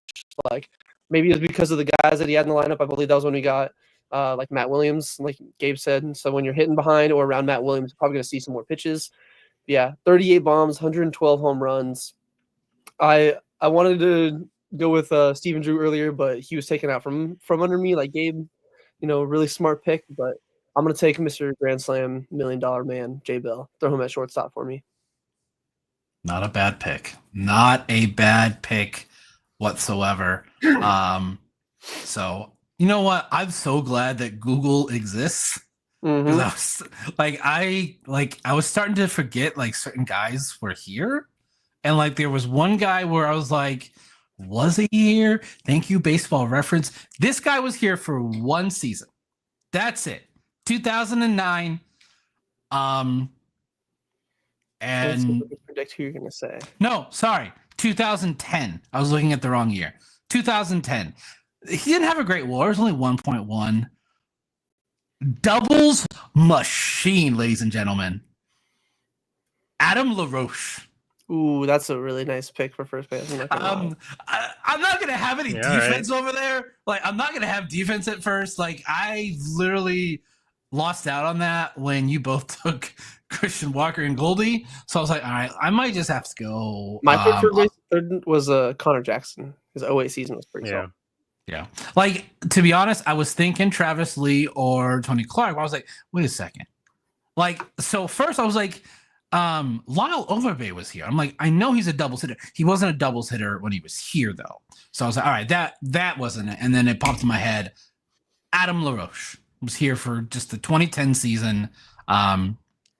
Like maybe it was because of the guys that he had in the lineup. I believe that was when we got like Matt Williams, like Gabe said. And so when you're hitting behind or around Matt Williams, you're probably going to see some more pitches. Yeah, 38 bombs, 112 home runs. I wanted to go with Steven Drew earlier, but he was taken out from under me, like Gabe. Really smart pick. But I'm gonna take Mr. Grand Slam $1 Million Man, Jay Bell. Throw him at shortstop for me. Not a bad pick. Not a bad pick whatsoever. So you know what? I'm so glad that Google exists. Because I was starting to forget like certain guys were here, and like there was one guy where I was like, was he here? Thank you, Baseball Reference. This guy was here for one season. That's it. 2009. And Predict who you're gonna say. No, sorry, 2010. I was looking at the wrong year. 2010. He didn't have a great WAR. It was only 1.1. Doubles machine, ladies and gentlemen. Adam LaRoche. Ooh, that's a really nice pick for first base. I'm not gonna have any defense over there. Like, I'm not gonna have defense at first. Like, I literally lost out on that when you both took Christian Walker and Goldie. So I was like, all right, I might just have to go. My pick for third was Connor Jackson. His 08 season was pretty solid. Yeah. Like, to be honest, I was thinking Travis Lee or Tony Clark. I was like, wait a second. Like, so first I was like, Lyle Overbay was here. I'm like, I know he's a doubles hitter. He wasn't a doubles hitter when he was here, though. So I was like, all right, that wasn't it. And then it popped in my head. Adam LaRoche was here for just the 2010 season.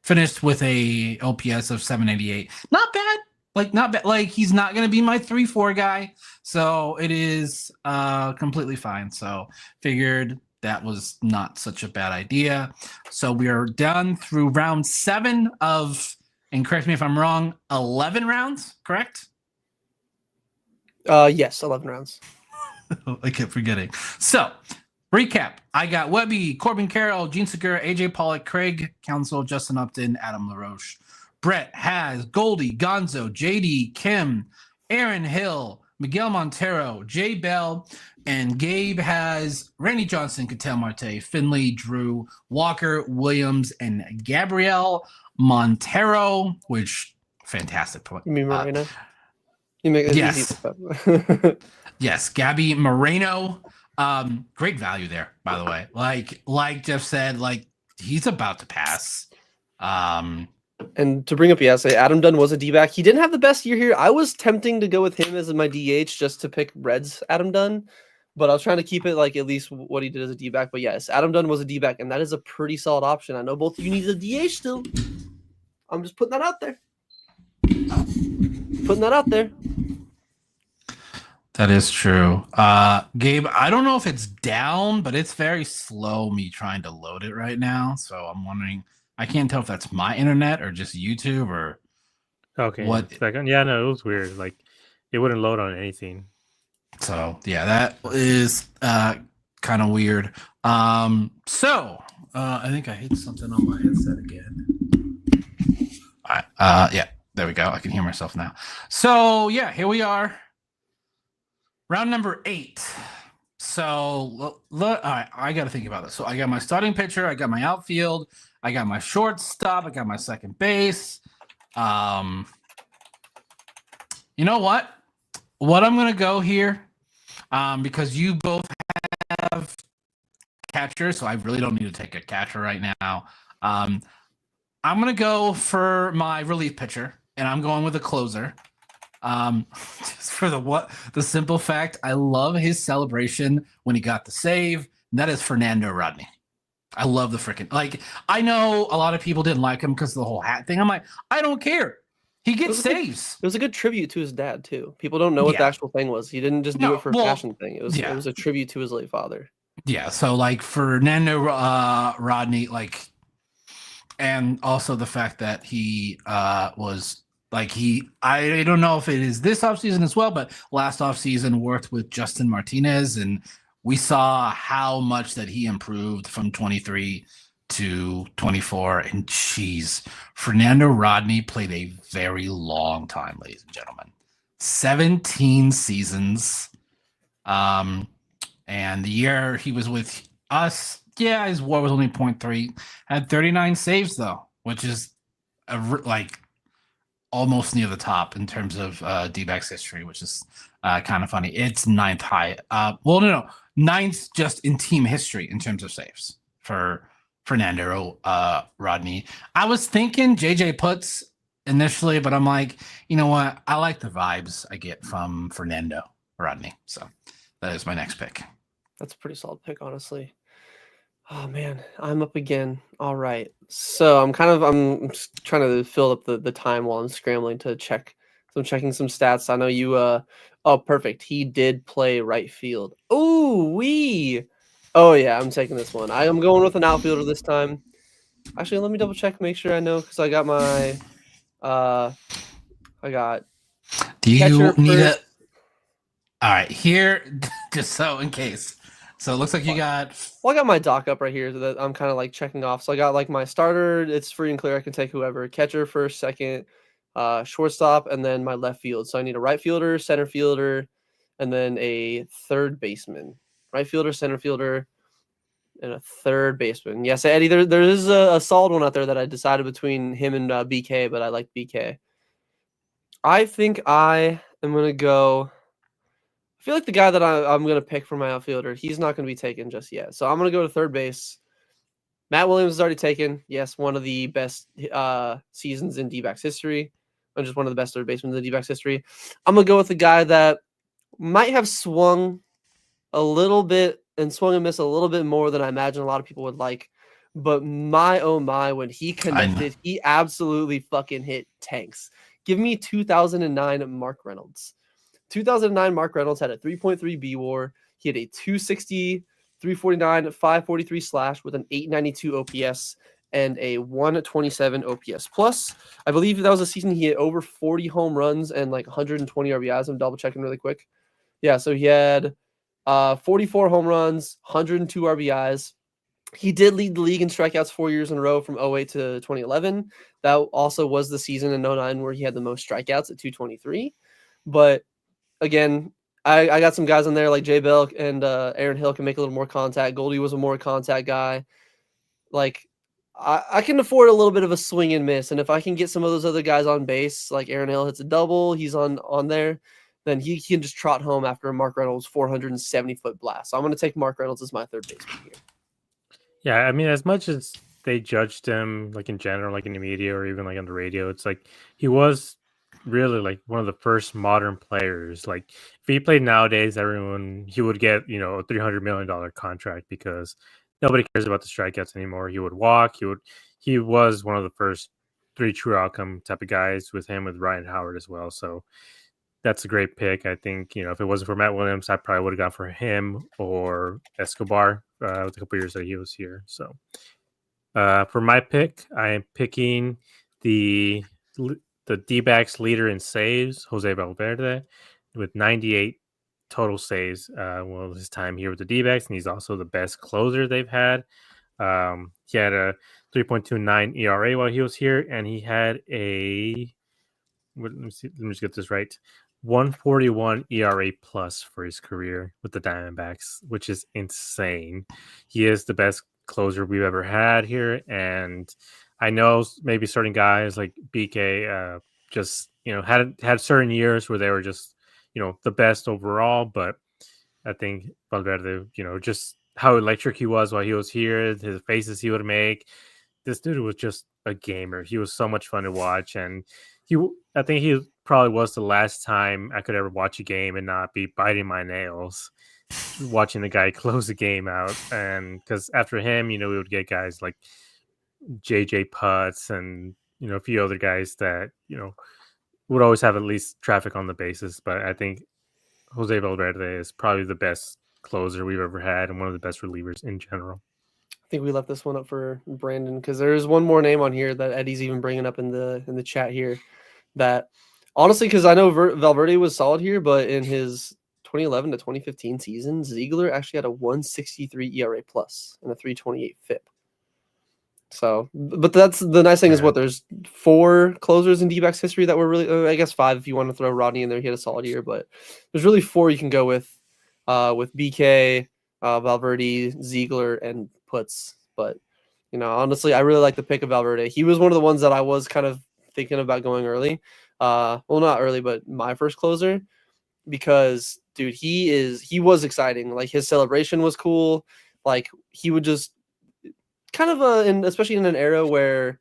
Finished with a OPS of 788. Not bad. Like, not bad. Like, he's not going to be my 3-4 guy. So it is completely fine. So figured that was not such a bad idea. So we are done through round 7 of, and correct me if I'm wrong, 11 rounds, correct? Yes, 11 rounds. I kept forgetting. So recap. I got Webby, Corbin Carroll, Gene Segura, AJ Pollock, Craig Counsell, Justin Upton, Adam LaRoche. Brett has Goldie, Gonzo, JD, Kim, Aaron Hill, Miguel Montero, Jay Bell, and Gabe has Randy Johnson, Ketel Marte, Finley, Drew, Walker, Williams, and Gabriel Montero, which fantastic point. You mean Moreno? You make it yes. easy. Yes, Gabby Moreno. Great value there, by the way. Like Jeff said, like he's about to pass. And to bring up, Adam Dunn was a D-back. He didn't have the best year here. I was tempting to go with him as my DH just to pick Reds Adam Dunn, but I was trying to keep it like at least what he did as a D-back. But yes, Adam Dunn was a D-back, and that is a pretty solid option. I know both of you need a DH still. I'm just putting that out there. That is true. Gabe, I don't know if it's down, but it's very slow me trying to load it right now. So I'm wondering, I can't tell if that's my internet or just YouTube or what. Yeah, no, it was weird. Like it wouldn't load on anything. So yeah, that is kind of weird. So I think I hit something on my headset again. All right. Yeah, there we go. I can hear myself now. So yeah, here we are. Round number 8. So all right, I got to think about this. So I got my starting pitcher, I got my outfield, I got my shortstop, I got my second base. You know what? What I'm gonna go here, because you both have catcher, so I really don't need to take a catcher right now. I'm gonna go for my relief pitcher, and I'm going with a closer. Just for the simple fact, I love his celebration when he got the save. And that is Fernando Rodney. I love the freaking I know a lot of people didn't like him because of the whole hat thing. I'm like, I don't care. He gets saves. It was a good tribute to his dad too. People don't know what the actual thing was. He didn't just do it for a fashion thing. It was a tribute to his late father. Yeah. So like Fernando Rodney, and also the fact that he was I don't know if it is this offseason as well, but last offseason worked with Justin Martinez, and we saw how much that he improved from 23 to 24. And geez, Fernando Rodney played a very long time, ladies and gentlemen. 17 seasons. And the year he was with us, his WAR was only 0.3. Had 39 saves though, which is almost near the top in terms of D-backs history, which is kind of funny. It's ninth high. Ninth just in team history in terms of saves for Fernando Rodney. I was thinking JJ Putz initially, but I'm like, you know what? I like the vibes I get from Fernando Rodney. So that is my next pick. That's a pretty solid pick, honestly. Oh man, I'm up again. All right. So I'm just trying to fill up the time while I'm scrambling to check. So I'm checking some stats. I know you perfect. He did play right field. Oh yeah, I'm taking this one. I am going with an outfielder this time. Actually, let me double check, make sure I know, because I got my do you need a all right here just so in case. So it looks like you got. Well, I got my doc up right here that I'm kind of like checking off. So I got my starter. It's free and clear. I can take whoever. Catcher first, second, shortstop, and then my left field. So I need a right fielder, center fielder, and then a third baseman. Right fielder, center fielder, and a third baseman. Yes, Eddie. There is a solid one out there that I decided between him and BK, but I like BK. I think I am gonna go. I feel like the guy that I'm going to pick for my outfielder, he's not going to be taken just yet. So I'm going to go to third base. Matt Williams is already taken. Yes, one of the best seasons in D-backs history. Or just one of the best third basemen in D-backs history. I'm going to go with the guy that might have swung a little bit and swung and missed a little bit more than I imagine a lot of people would like. But my, oh my, when he connected, he absolutely fucking hit tanks. Give me 2009 Mark Reynolds. 2009 Mark Reynolds had a 3.3 B-WAR. He had a 260, 349, 543 slash with an 892 OPS and a 127 OPS plus. I believe that was a season he had over 40 home runs and like 120 RBIs. I'm double checking really quick. Yeah, so he had 44 home runs, 102 RBIs. He did lead the league in strikeouts 4 years in a row from 08 to 2011. That also was the season in 09 where he had the most strikeouts at 223. But again, I got some guys on there like Jay Bell and Aaron Hill can make a little more contact. Goldie was a more contact guy. Like, I can afford a little bit of a swing and miss. And if I can get some of those other guys on base, like Aaron Hill hits a double, he's on there, then he can just trot home after a Mark Reynolds 470-foot blast. So I'm going to take Mark Reynolds as my third baseman here. Yeah, I mean, as much as they judged him, like in general, like in the media or even like on the radio, it's like he was really like one of the first modern players. Like if he played nowadays, he would get, a $300 million contract because nobody cares about the strikeouts anymore. He would walk. He was one of the first 3 true outcome type of guys with Ryan Howard as well. So that's a great pick. I think, if it wasn't for Matt Williams, I probably would have gone for him or Escobar with a couple years that he was here. So for my pick, I am picking the D-backs leader in saves, Jose Valverde, with 98 total saves. His time here with the D-backs, and he's also the best closer they've had. He had a 3.29 ERA while he was here, and he had let me just get this right. 141 ERA plus for his career with the Diamondbacks, which is insane. He is the best closer we've ever had here, and I know maybe certain guys like BK just had certain years where they were just the best overall, but I think Valverde just how electric he was while he was here, his faces he would make. This dude was just a gamer. He was so much fun to watch, and I think he probably was the last time I could ever watch a game and not be biting my nails watching the guy close the game out. And because after him, we would get guys like JJ Putz and a few other guys that would always have at least traffic on the bases. But I think Jose Valverde is probably the best closer we've ever had and one of the best relievers in general. I think we left this one up for Brandon because there is one more name on here that Eddie's even bringing up in the chat here. That honestly, because I know Valverde was solid here, but in his 2011 to 2015 season, Ziegler actually had a 1.63 ERA plus and a 3.28 FIP. So, but that's the nice thing is what there's 4 closers in D-backs history that were really, I guess 5 if you want to throw Rodney in there. He had a solid year, but there's really 4 you can go with BK, Valverde, Ziegler, and Putz. But honestly, I really like the pick of Valverde. He was one of the ones that I was kind of thinking about going early. Well, not early, but my first closer, because dude, he was exciting. Like his celebration was cool. Like he would just kind of and especially in an era where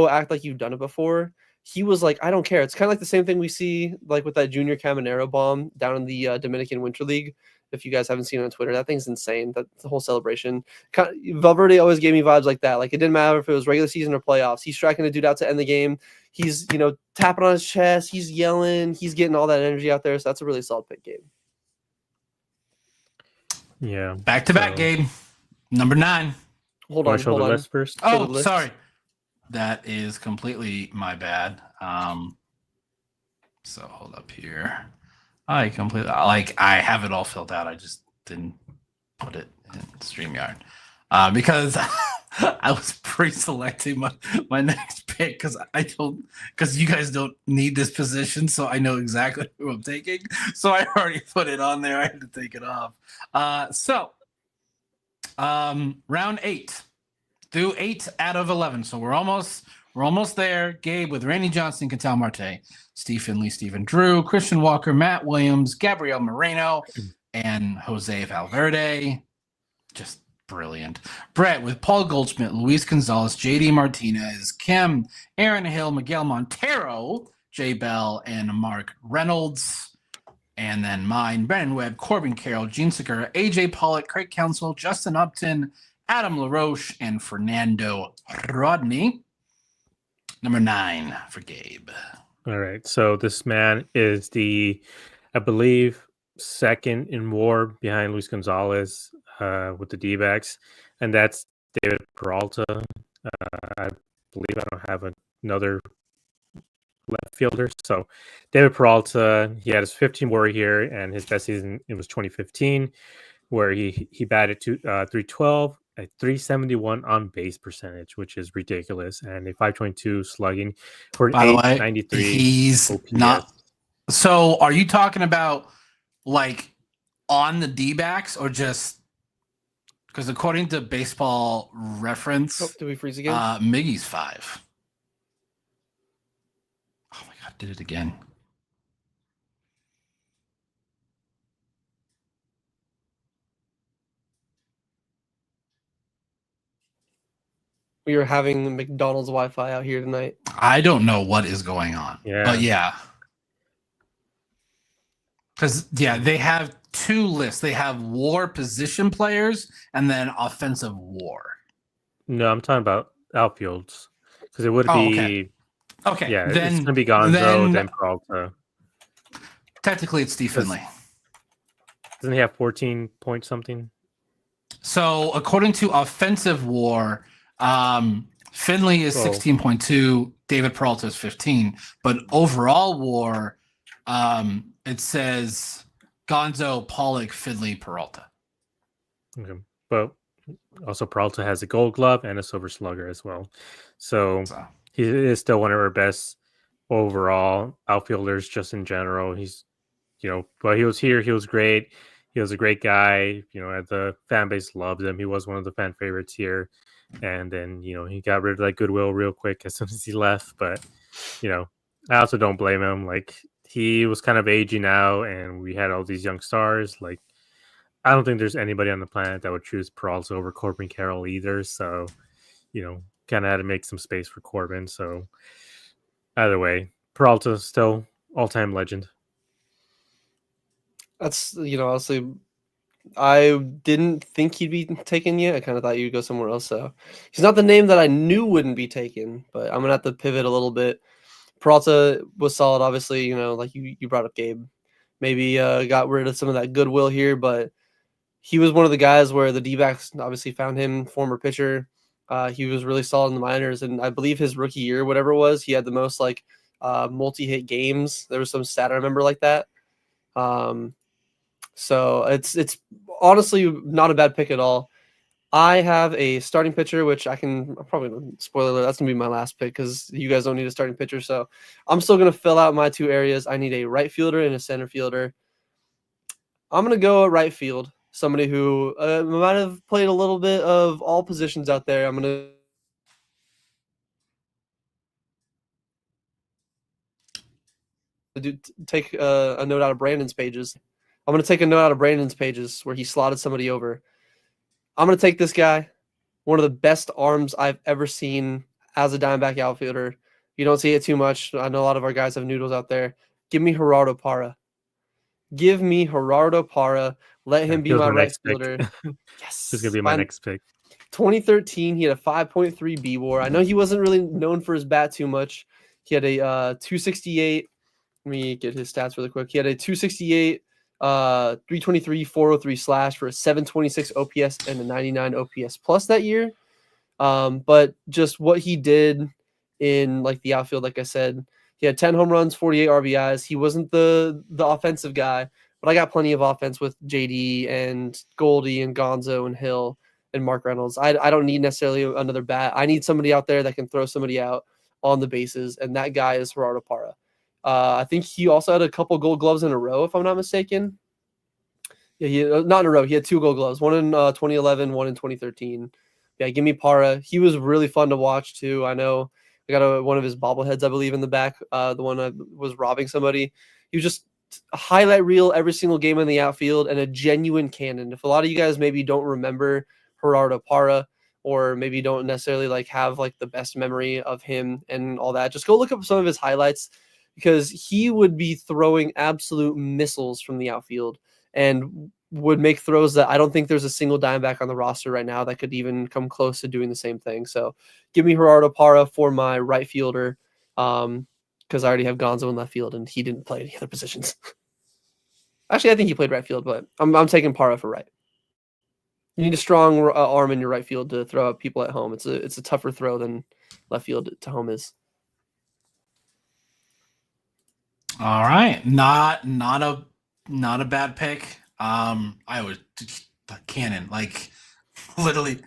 act like you've done it before. He was like, I don't care. It's kind of like the same thing we see like with that Junior Caminero bomb down in the Dominican Winter League. If you guys haven't seen it on Twitter, that thing's insane. That the whole celebration. Valverde always gave me vibes like that. Like it didn't matter if it was regular season or playoffs. He's striking a dude out to end the game. He's tapping on his chest. He's yelling. He's getting all that energy out there. So that's a really solid pick, Gabe. Yeah. Back-to-back, Gabe. Number 9. Hold on. The list first. Oh, sorry. That is completely my bad. So hold up here. I have it all filled out. I just didn't put it in StreamYard because I was pre-selecting my next pick because you guys don't need this position, so I know exactly who I'm taking. So I already put it on there. I had to take it off. Round 8 through 8 out of 11. So we're almost there. Gabe with Randy Johnson, Ketel Marte, Steve Finley, Stephen Drew, Christian Walker, Matt Williams, Gabriel Moreno, and Jose Valverde. Just brilliant. Brett with Paul Goldschmidt, Luis Gonzalez, JD Martinez, Kim, Aaron Hill, Miguel Montero, Jay Bell, and Mark Reynolds. And then mine, Brandon Webb, Corbin Carroll, Gene Segura, AJ Pollock, Craig Counsell, Justin Upton, Adam LaRoche, and Fernando Rodney. Number 9 for Gabe. All right. So this man is I believe, second in WAR behind Luis Gonzalez with the D-backs, and that's David Peralta. I believe I don't have another left fielder. So David Peralta, he had his 15 WAR here, and his best season it was 2015, where he batted 312, a 371 on base percentage, which is ridiculous, and a 522 slugging for an 893. He's OPS. not. So are you talking about like on the D-backs or just because according to Baseball Reference, do we freeze again? Miggy's 5. Oh my God, did it again. We are having McDonald's Wi-Fi out here tonight. I don't know what is going on. But yeah. Because they have 2 lists. They have WAR position players and then offensive WAR. No, I'm talking about outfields because it would be. Okay. Yeah, then, it's going to be Gonzo, then Peralta. Technically, it's Steve Finley. Doesn't he have 14 point something? So according to offensive WAR, Finley is 16.2, David Peralta is 15, but overall WAR, it says Gonzo, Pollock, Finley, Peralta. Okay, but also Peralta has a Gold Glove and a Silver Slugger as well, so he is still one of our best overall outfielders just in general. He's, but he was here, he was great. He was a great guy. The fan base loved him. He was one of the fan favorites here. And then, he got rid of that goodwill real quick as soon as he left. But, I also don't blame him. Like, he was kind of aging out, and we had all these young stars. Like, I don't think there's anybody on the planet that would choose Peralta over Corbin Carroll either. So, kind of had to make some space for Corbin. So, either way, Peralta still all-time legend. That's honestly, I didn't think he'd be taken yet. I kind of thought you'd go somewhere else. So he's not the name that I knew wouldn't be taken, but I'm gonna have to pivot a little bit. Peralta was solid, obviously. Like you brought up Gabe. Maybe got rid of some of that goodwill here, but he was one of the guys where the D-backs obviously found him, former pitcher. He was really solid in the minors, and I believe his rookie year, whatever it was, he had the most multi-hit games. There was some stat I remember like that. So it's honestly not a bad pick at all. I have a starting pitcher, which I'm probably, spoiler alert, that's going to be my last pick because you guys don't need a starting pitcher. So I'm still going to fill out my two areas. I need a right fielder and a center fielder. I'm going to go at right field. Somebody who might have played a little bit of all positions out there. I'm going to take a note out of Brandon's pages. I'm going to take a note out of Brandon's pages where he slotted somebody over. I'm going to take this guy, one of the best arms I've ever seen as a Diamondback outfielder. You don't see it too much. I know a lot of our guys have noodles out there. Give me Gerardo Parra. Give me Gerardo Parra. Let him be my right fielder. Yes. This is going to be my next pick. 2013, he had a 5.3 B-WAR. I know he wasn't really known for his bat too much. He had a 268. Let me get his stats really quick. He had a 268, 323, 403 slash for a 726 OPS and a 99 OPS plus that year. But just what he did in the outfield, like I said, he had 10 home runs, 48 RBIs. He wasn't the offensive guy, but I got plenty of offense with JD and Goldie and Gonzo and Hill and Mark Reynolds. I don't need necessarily another bat. I need somebody out there that can throw somebody out on the bases, and that guy is Gerardo Parra. I think he also had a couple Gold Gloves in a row, if I'm not mistaken. Yeah, not in a row. He had 2 Gold Gloves, one in 2011, one in 2013. Yeah, give me Parra. He was really fun to watch too. I know I got one of his bobbleheads, I believe, in the back. The one I was robbing somebody. He was just a highlight reel every single game in the outfield and a genuine cannon. If a lot of you guys maybe don't remember Gerardo Parra, or maybe don't necessarily have the best memory of him and all that, just go look up some of his highlights, because he would be throwing absolute missiles from the outfield and would make throws that I don't think there's a single Diamondback on the roster right now that could even come close to doing the same thing. So give me Gerardo Parra for my right fielder, because I already have Gonzo in left field and he didn't play any other positions. Actually, I think he played right field, but I'm taking Parra for right. You need a strong arm in your right field to throw out people at home. It's a tougher throw than left field to home is. All right, not a bad pick. I was cannon, literally.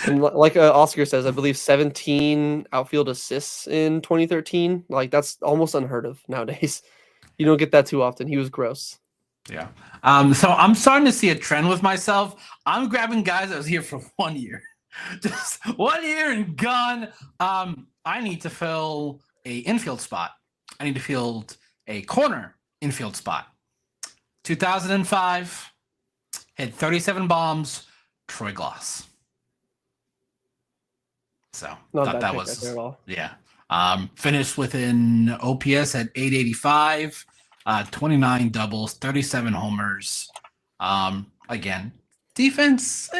And like Oscar says, I believe 17 outfield assists in 2013. That's almost unheard of nowadays. You don't get that too often. He was gross. Yeah. So I'm starting to see a trend with myself. I'm grabbing guys that was here for 1 year, just 1 year and gone. I need to fill a infield spot. I need to field a corner infield spot. 2005, hit 37 bombs, Troy Glass. So thought that was at all. Yeah. Finished with an OPS at 885, 29 doubles, 37 homers. Again, defense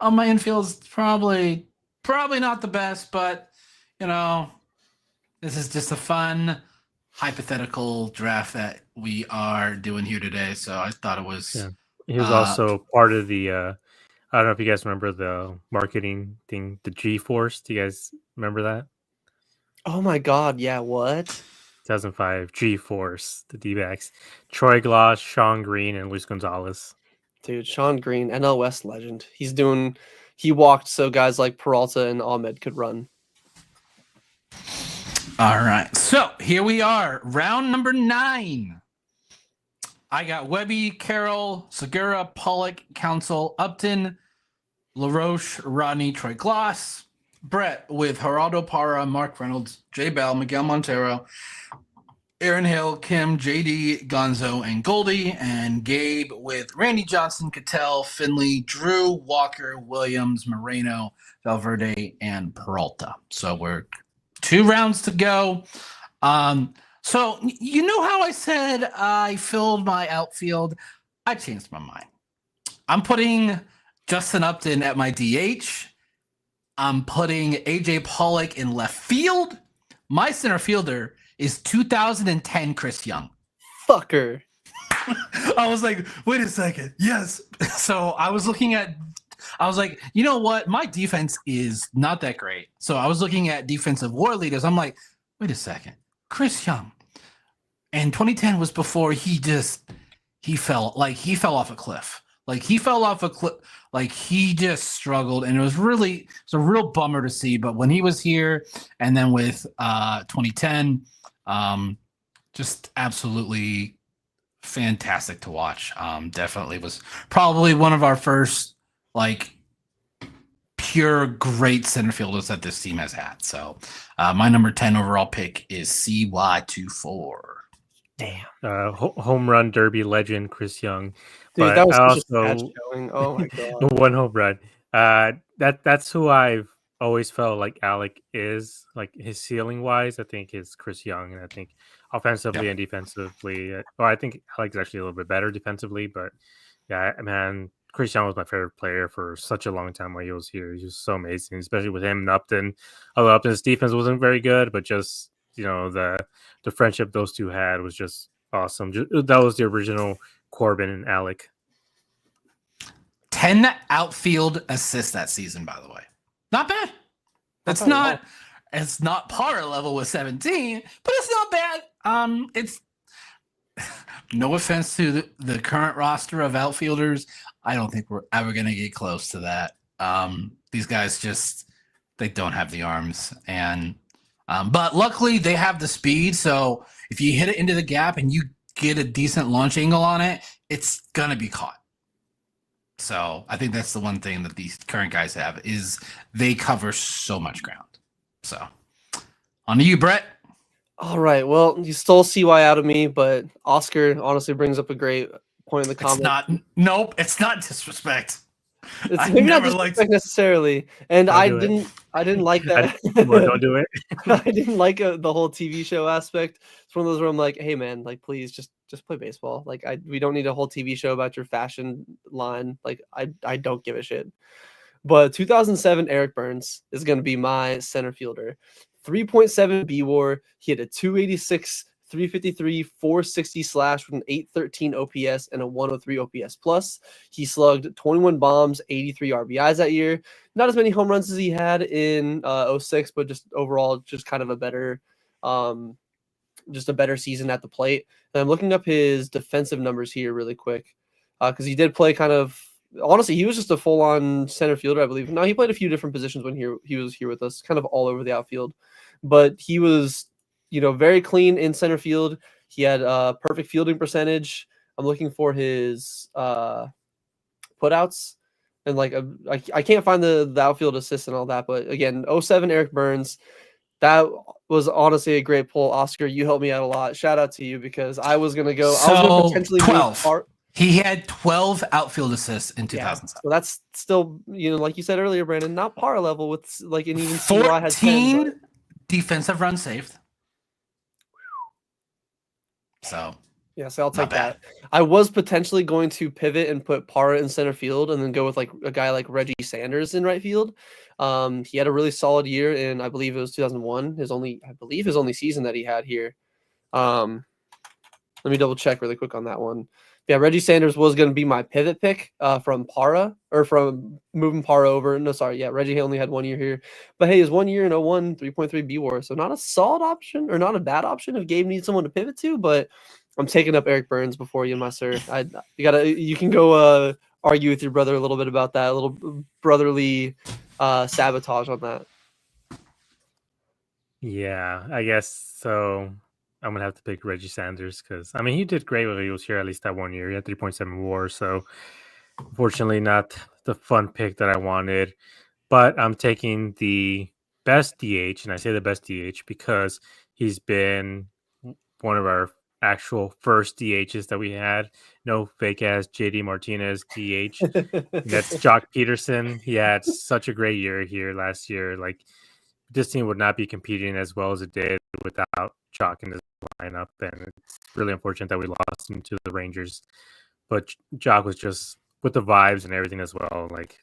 on my infield is probably not the best, but this is just a fun hypothetical draft that we are doing here today. So I thought it was. Yeah. He was also part of the. I don't know if you guys remember the marketing thing, the G-Force. Do you guys remember that? Oh my God! Yeah, what? 2005 G-Force, the D-backs, Troy Glass, Sean Green, and Luis Gonzalez. Dude, Sean Green, NL West legend. He walked so guys like Peralta and Ahmed could run. All right, so here we are, round number 9. I got Webby, Carroll, Segura, Pollock, Council, Upton, LaRoche, Rodney, Troy Glass, Brett with Geraldo Parra, Mark Reynolds, Jay Bell, Miguel Montero, Aaron Hill, Kim, JD, Gonzo, and Goldie, and Gabe with Randy Johnson, Cattell, Finley, Drew, Walker, Williams, Moreno, Valverde, and Peralta. So we're 2 rounds to go. So you know how I said I filled my outfield? I changed my mind. I'm putting Justin Upton at my DH. I'm putting AJ Pollock in left field. My center fielder is 2010 Chris Young. Fucker. I was like, wait a second. Yes. So I was like, you know what? My defense is not that great. So I was looking at defensive war leaders. I'm like, wait a second. Chris Young. And 2010 was before he fell off a cliff. Like he just struggled, and it was a real bummer to see. But when he was here, and then with 2010, just absolutely fantastic to watch. Definitely was probably one of our first like pure great center fielders that this team has had. So my number 10 overall pick is CY24. Damn. Home run derby legend Chris Young. Dude, But that was I such a also sad showing. Oh my god. one home run. That's who I've always felt like Alec is, like his ceiling wise. I think is Chris Young, and I think offensively and defensively. Well, I think Alec's actually a little bit better defensively, but yeah, man, Chris Young was my favorite player for such a long time while he was here. He was so amazing, especially with him and Upton. Although Upton's defense wasn't very good, but just the friendship those two had was just awesome. That was the original Corbin and Alec. 10 outfield assists that season, by the way. Not bad. It's not par level with 17, but it's not bad. It's no offense to the current roster of outfielders. I don't think we're ever going to get close to that. These guys they don't have the arms, and but luckily they have the speed. So if you hit it into the gap and you get a decent launch angle on it, it's going to be caught. So I think that's the one thing that these current guys have is they cover so much ground. So on to you, Brett. All right. Well, you stole CY out of me, but Oscar honestly brings up a great point in the comment. It's not disrespect. It's maybe not disrespect necessarily, and I didn't like that. Don't do it. I didn't like the whole TV show aspect. It's one of those where I'm like, hey man, like please just play baseball. Like we don't need a whole TV show about your fashion line. Like I don't give a shit. But 2007 Eric Burns is going to be my center fielder. 3.7 B-WAR. He had a 286, 353, 460 slash with an 813 OPS and a 103 OPS plus. He slugged 21 bombs, 83 RBIs that year. Not as many home runs as he had in 06, but just overall just kind of a better season at the plate. And I'm looking up his defensive numbers here really quick because he did play kind of honestly, he was just a full-on center fielder, I believe. No, he played a few different positions when he was here with us, kind of all over the outfield. But he was, very clean in center field. He had a perfect fielding percentage. I'm looking for his putouts, and I can't find the outfield assists and all that. But again, 07 Eric Burns, that was honestly a great pull. Oscar, you helped me out a lot. Shout out to you because I was gonna go. I was gonna potentially 12. He had 12 outfield assists in 2007. So that's still, like you said earlier, Brandon, not par level with like an even 14 defensive runs saved. So I'll take that. I was potentially going to pivot and put Parra in center field and then go with like a guy like Reggie Sanders in right field. He had a really solid year in, I believe it was 2001, his only season that he had here. Let me double check really quick on that one. Yeah, Reggie Sanders was going to be my pivot pick from Parra, or from moving Parra over. No, sorry. Yeah, Reggie only had 1 year here. But hey, his 1 year in 01, 3.3 B-WAR. So not a solid option, or not a bad option if Gabe needs someone to pivot to. But I'm taking up Eric Burns before you, my sir. You can go argue with your brother a little bit about that, a little brotherly sabotage on that. Yeah, I guess so. I'm going to have to pick Reggie Sanders because, he did great when he was here, at least that 1 year. He had 3.7 WAR, so unfortunately not the fun pick that I wanted. But I'm taking the best DH, and I say the best DH because he's been one of our actual first DHs that we had. No fake ass JD Martinez DH. That's Jock Peterson. He had such a great year here last year. Like, this team would not be competing as well as it did without Jock in the lineup, and it's really unfortunate that we lost him to the Rangers. But Jock was just with the vibes and everything as well. Like,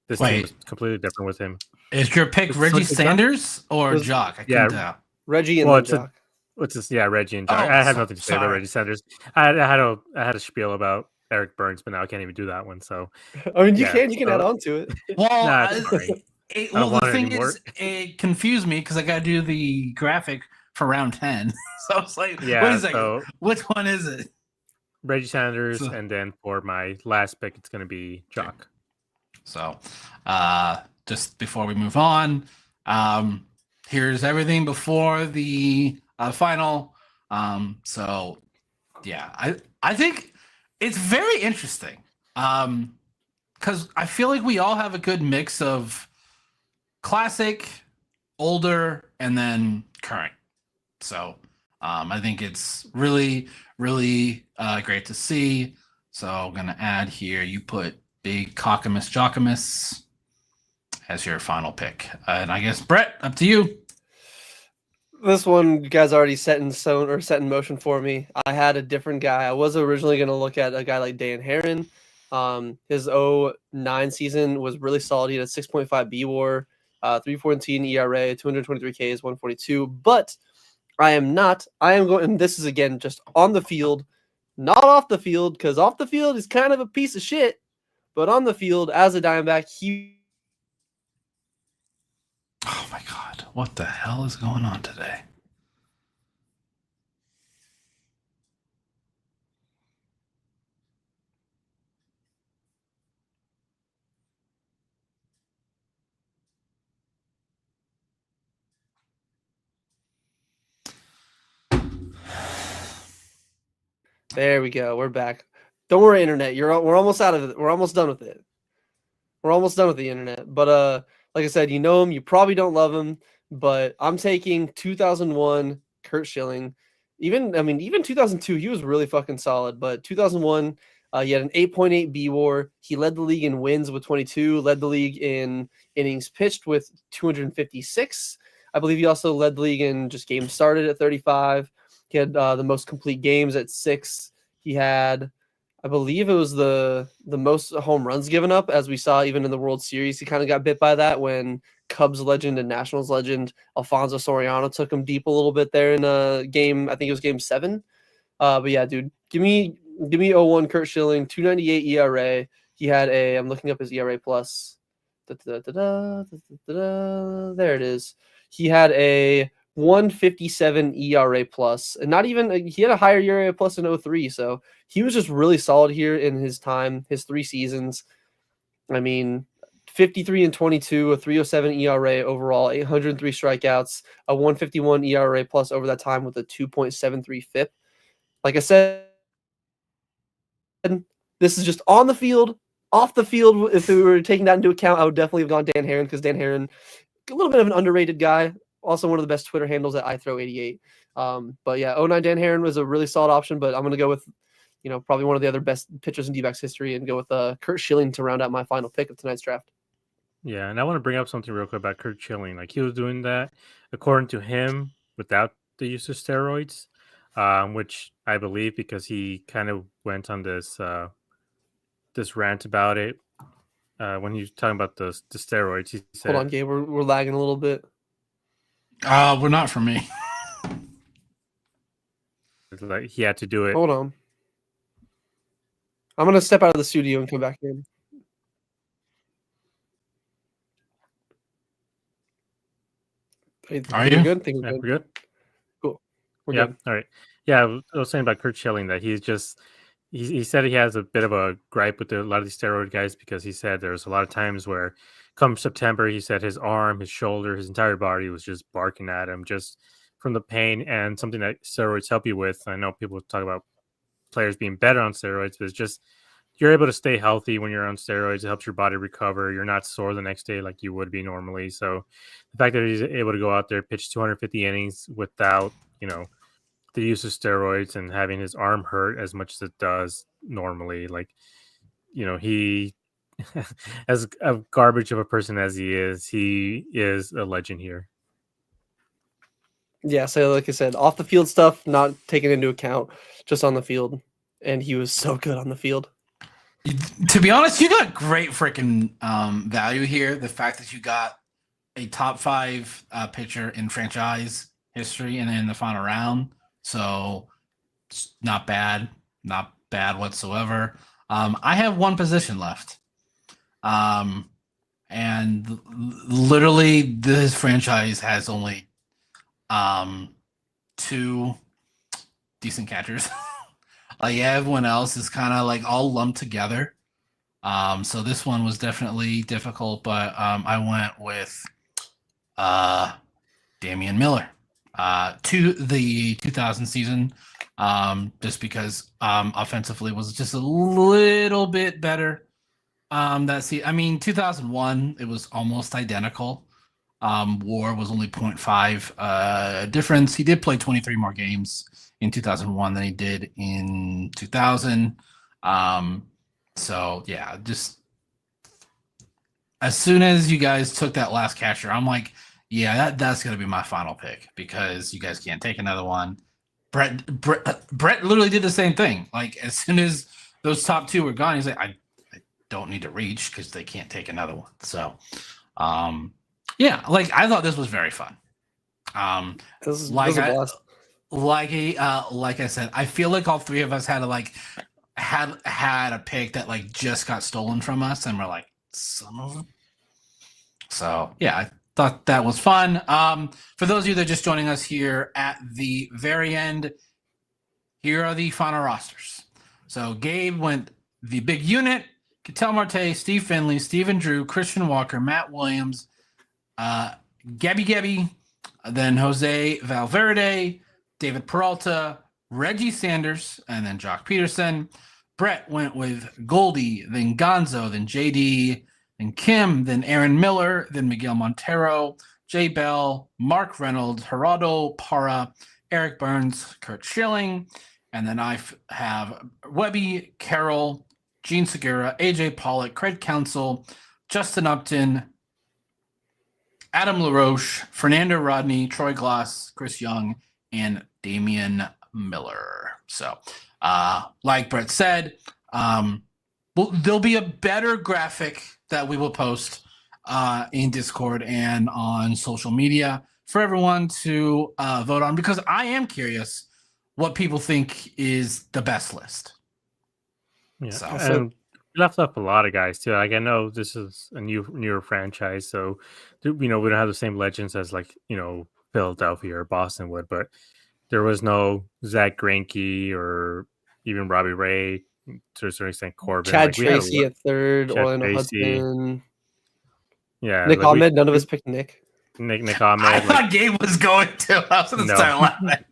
this team was completely different with him. Is your pick Reggie Sanders or Jock? I couldn't tell. Reggie and Jock. What's this? Yeah, Reggie and Jock. I had nothing to say about Reggie Sanders. I had a spiel about Eric Burns, but now I can't even do that one. So I mean, you can add on to it. Well, the thing is, it confused me because I got to do the graphic for round 10. So I was like, wait a second, so which one is it? Reggie Sanders, and then for my last pick, it's going to be Jock. So, just before we move on, here's everything before the final. So, yeah, I think it's very interesting because I feel like we all have a good mix of classic, older, and then current. So, I think it's really, really great to see. So I'm going to add here, you put Big Cockamus Jockamus as your final pick. And I guess, Brett, up to you. This one, you guys already set in motion for me. I had a different guy. I was originally going to look at a guy like Dan Herron. His 09 season was really solid. He had a 6.5 B-WAR, 3.14 ERA, 223 Ks, 142. But I am going, and this is again just on the field, not off the field, because off the field is kind of a piece of shit. But on the field, as a Diamondback, Oh my God, what the hell is going on today? There we go. We're back. Don't worry, internet. We're almost out of it. We're almost done with it. We're almost done with the internet. But like I said, you know him. You probably don't love him, but I'm taking 2001 Curt Schilling. Even 2002, he was really fucking solid. But 2001, he had an 8.8 B-WAR. He led the league in wins with 22. Led the league in innings pitched with 256. I believe he also led the league in just games started at 35. He had the most complete games at 6. He had, I believe it was the most home runs given up, as we saw even in the World Series. He kind of got bit by that when Cubs legend and Nationals legend Alfonso Soriano took him deep a little bit there in a game. I think it was game 7. But yeah, dude, give me 01 Curt Schilling, 298 ERA. He had I'm looking up his ERA plus. There it is. He had a 157 ERA plus, and not even he had a higher ERA plus in 03. So he was just really solid here in his time, his 3 seasons. I mean, 53 and 22, a 307 ERA overall, 803 strikeouts, a 151 ERA plus over that time with a 2.73 FIP. Like I said, this is just on the field. Off the field, if we were taking that into account, I would definitely have gone Dan Herron, because Dan Herron, a little bit of an underrated guy. Also one of the best Twitter handles at iThrow88. But yeah, 09 Dan Herron was a really solid option, but I'm going to go with, probably one of the other best pitchers in D-backs history and go with Curt Schilling to round out my final pick of tonight's draft. Yeah, and I want to bring up something real quick about Curt Schilling. Like, he was doing that, according to him, without the use of steroids, which I believe, because he kind of went on this rant about it when he was talking about the steroids. He said, "Hold on, Gabe, we're lagging a little bit." We're not for me. Like, he had to do it. Hold on. I'm going to step out of the studio and come back in. Are you good? Think we're good. Cool. We're good. Good. All right. Yeah, I was saying about Curt Schilling that he's just he said he has a bit of a gripe with a lot of these steroid guys, because he said there's a lot of times where come September, he said his arm, his shoulder, his entire body was just barking at him just from the pain, and something that steroids help you with. I know people talk about players being better on steroids, but it's just you're able to stay healthy when you're on steroids. It helps your body recover. You're not sore the next day like you would be normally. So the fact that he's able to go out there, pitch 250 innings without, the use of steroids and having his arm hurt as much as it does normally. Like, he, as a garbage of a person as he is a legend here. Yeah, so like I said, off the field stuff not taken into account, just on the field, and he was so good on the field. To be honest, you got great freaking value here. The fact that you got a top 5 pitcher in franchise history and in the final round, so it's not bad whatsoever. I have one position left, and literally this franchise has only 2 decent catchers. Like everyone else is kind of like all lumped together. So this one was definitely difficult, but I went with Damian Miller to the 2000 season, just because offensively was just a little bit better. That season, I mean, 2001 it was almost identical. WAR was only 0.5 difference. He did play 23 more games in 2001 than he did in 2000. So yeah, just as soon as you guys took that last catcher, I'm like, yeah, that's gonna be my final pick because you guys can't take another one. Brett literally did the same thing. Like as soon as those top 2 were gone, he's like, I don't need to reach because they can't take another one. So yeah, like I thought this was very fun. This is a blast. Like I said, I feel like all 3 of us had had a pick that like just got stolen from us, and we're like, some of them. So yeah, I thought that was fun. For those of you that are just joining us here at the very end, here are the final rosters. So Gabe went the big unit: Ketel Marte, Steve Finley, Steven Drew, Christian Walker, Matt Williams, Gabby, then Jose Valverde, David Peralta, Reggie Sanders, and then Jock Peterson. Brett went with Goldie, then Gonzo, then JD, then Kim, then Aaron Miller, then Miguel Montero, Jay Bell, Mark Reynolds, Gerardo Parra, Eric Burns, Kurt Schilling, and then I have Webby, Carroll, Gene Segura, AJ Pollock, Craig Counsell, Justin Upton, Adam LaRoche, Fernando Rodney, Troy Glass, Chris Young, and Damian Miller. So, like Brett said, there'll be a better graphic that we will post in Discord and on social media for everyone to vote on, because I am curious what people think is the best list. Yeah, So and left off a lot of guys too. Like I know this is a newer franchise, so we don't have the same legends as like Philadelphia or Boston would, but there was no Zach Greinke or even Robbie Ray to a certain extent. Corbin, Chad Tracy at third, Orlando Hudson. Yeah, Nick Ahmed. None of us picked Nick. Nick Ahmed. I thought Gabe was going to. I was going to start laughing.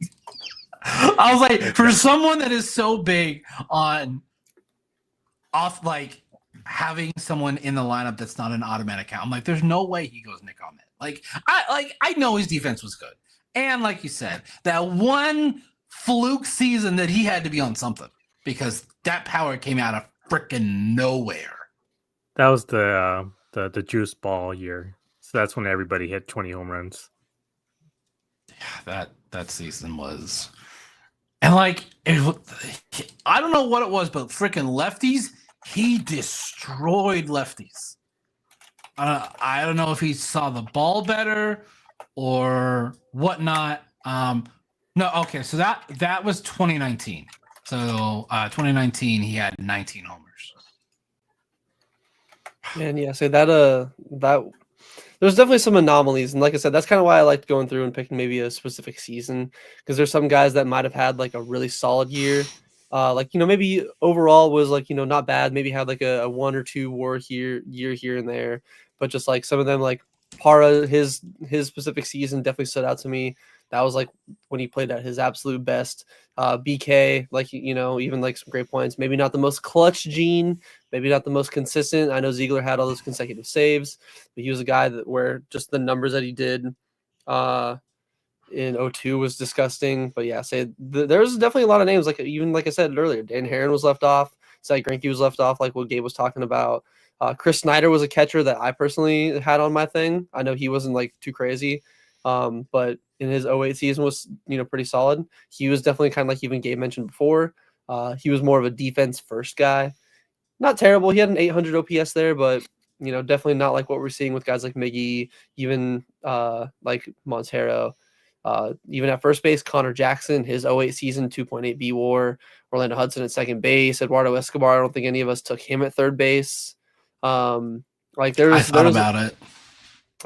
I was like, for someone that is so big on off, like having someone in the lineup that's not an automatic count, I'm like, there's no way he goes Nick Ahmed. I know his defense was good, and like you said, that one fluke season that he had to be on something because that power came out of freaking nowhere. That was the juice ball year. So that's when everybody hit 20 home runs. Yeah, that season was, and like I don't know what it was, but freaking lefties, he destroyed lefties. I don't know if he saw the ball better or whatnot. No, okay, so that was 2019. So 2019, he had 19 homers. And yeah, so that there's definitely some anomalies, and like I said, that's kind of why I liked going through and picking maybe a specific season, because there's some guys that might have had like a really solid year, maybe overall was like not bad, maybe had like a 1 or 2 WAR year here and there, but just like some of them, like Parra, his specific season definitely stood out to me. That was like when he played at his absolute best. BK, like even like some great points. Maybe not the most clutch Gene, maybe not the most consistent. I know Ziegler had all those consecutive saves, but he was a guy that where just the numbers that he did, in '02 was disgusting. But yeah, there's definitely a lot of names. Like even like I said earlier, Dan Herron was left off. Zach Greinke was left off, like what Gabe was talking about. Chris Snyder was a catcher that I personally had on my thing. I know he wasn't like too crazy, but in his '08 season was pretty solid. He was definitely kind of like even Gabe mentioned before. He was more of a defense first guy. Not terrible. He had an 800 OPS there, but definitely not like what we're seeing with guys like Miggy, even like Montero. Even at first base, Connor Jackson, his '08 season, 2.8 B WAR. Orlando Hudson at second base. Eduardo Escobar, I don't think any of us took him at third base. I thought about it.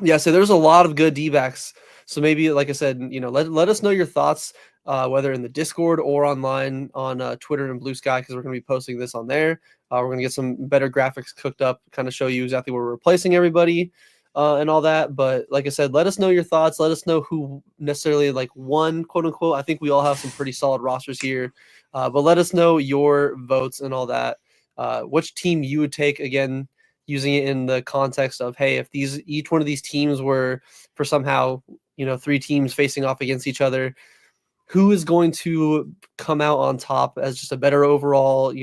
Yeah, so there's a lot of good D-backs. So maybe, like I said, let us know your thoughts, whether in the Discord or online on Twitter and Blue Sky, because we're going to be posting this on there. We're going to get some better graphics cooked up, kind of show you exactly where we're replacing everybody and all that. But like I said, let us know your thoughts. Let us know who necessarily like won, quote unquote. I think we all have some pretty solid rosters here. But let us know your votes and all that. Which team you would take, again, using it in the context of, hey, if each one of these teams were for somehow, 3 teams facing off against each other, who is going to come out on top as just a better overall,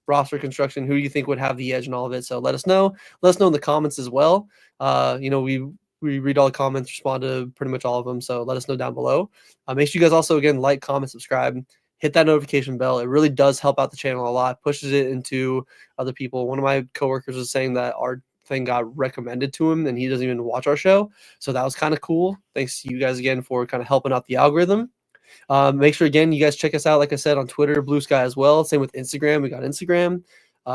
roster construction? Who do you think would have the edge and all of it? So let us know. Let us know in the comments as well. We read all the comments, respond to pretty much all of them. So let us know down below. Make sure you guys also, again, like, comment, subscribe, hit that notification bell. It really does help out the channel a lot, pushes it into other people. One of my coworkers was saying that our thing got recommended to him and he doesn't even watch our show. So that was kind of cool. Thanks to you guys again for kind of helping out the algorithm. Make sure, again, you guys check us out, like I said, on Twitter, Blue Sky as well. Same with Instagram. We got Instagram.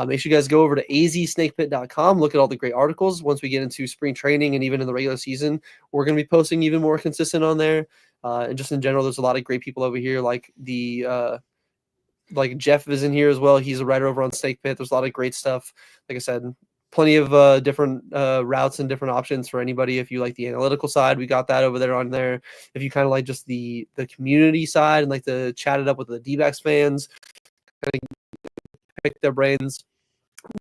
Make sure you guys go over to azsnakepit.com. Look at all the great articles. Once we get into spring training and even in the regular season, we're going to be posting even more consistent on there. And just in general, there's a lot of great people over here, like like Jeff is in here as well. He's a writer over on Snake Pit. There's a lot of great stuff. Like I said, plenty of different routes and different options for anybody. If you like the analytical side, we got that over there on there. If you kind of like just the community side and like to chat it up with the D-backs fans, kind of pick their brains,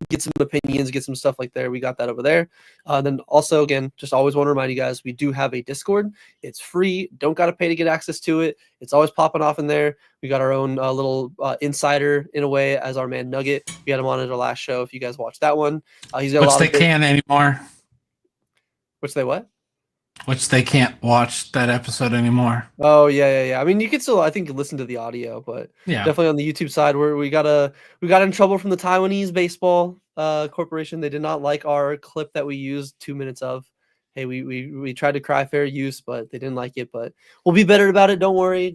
get some opinions, get some stuff like there. We got that over there. Then also, again, just always want to remind you guys, we do have a Discord. It's free. Don't got to pay to get access to it. It's always popping off in there. We got our own little insider, in a way, as our man Nugget. We had him on at our last show. If you guys watched that one, he's got a lot of can't anymore. Which they what? Which they can't watch that episode anymore. Oh yeah. I mean, you can still, I think, listen to the audio, but yeah, definitely on the YouTube side, where we got in trouble from the Taiwanese baseball corporation. They did not like our clip that we used 2 minutes of. Hey, we tried to cry fair use, but they didn't like it. But we'll be better about it. Don't worry.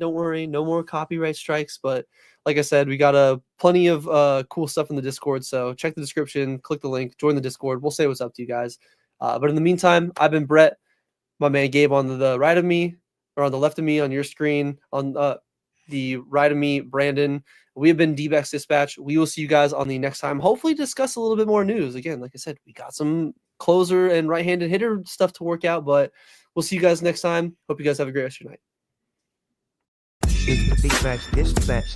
No more copyright strikes. But like I said, we got plenty of cool stuff in the Discord. So check the description, click the link, join the Discord. We'll say what's up to you guys. But in the meantime, I've been Brett. My man Gabe on the right of me, or on the left of me on your screen. On the right of me, Brandon. We have been D-backs Dispatch. We will see you guys on the next time. Hopefully discuss a little bit more news. Again, like I said, we got some closer and right-handed hitter stuff to work out, but we'll see you guys next time. Hope you guys have a great rest of your night. It's the D-backs Dispatch.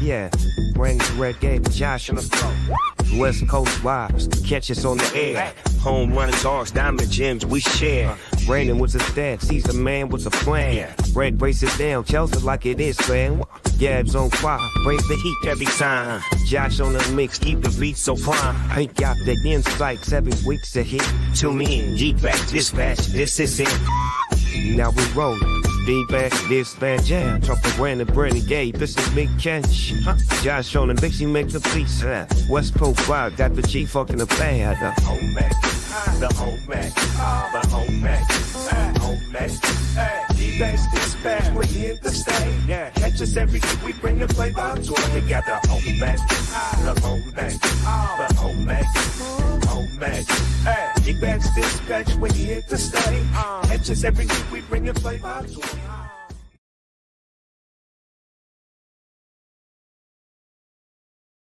Yeah, bring the red game, Josh on the floor. West Coast vibes, catch us on the air. Home run dogs, diamond gems we share. Brandon was a dad, Caesar man was a plan. Red braces down, tells it like it is, man. Gabs on fire, brings the heat every time. Josh on the mix, keep the beat so prime. I got the insight, 7 weeks ahead. Tune in, D-backs Dispatch, this is it. Now we rollin'. D-backs Dispatch, yeah. Talking Brandon, Brandon, Gabe, this is Big Catch. Josh on the mix, he makes the beats. West Coast vibe, got the G fucking the bad. The home Mac, the home Mac, the home Mac, home Mac. D-backs Dispatch, we're here to stay. Yeah, catch us every week, we bring the flavor to it. We got the home Mac, the home Mac, the home Mac, home Mac. D-backs Dispatch, we're here to stay. Catch us every week, we bring the flavor to it.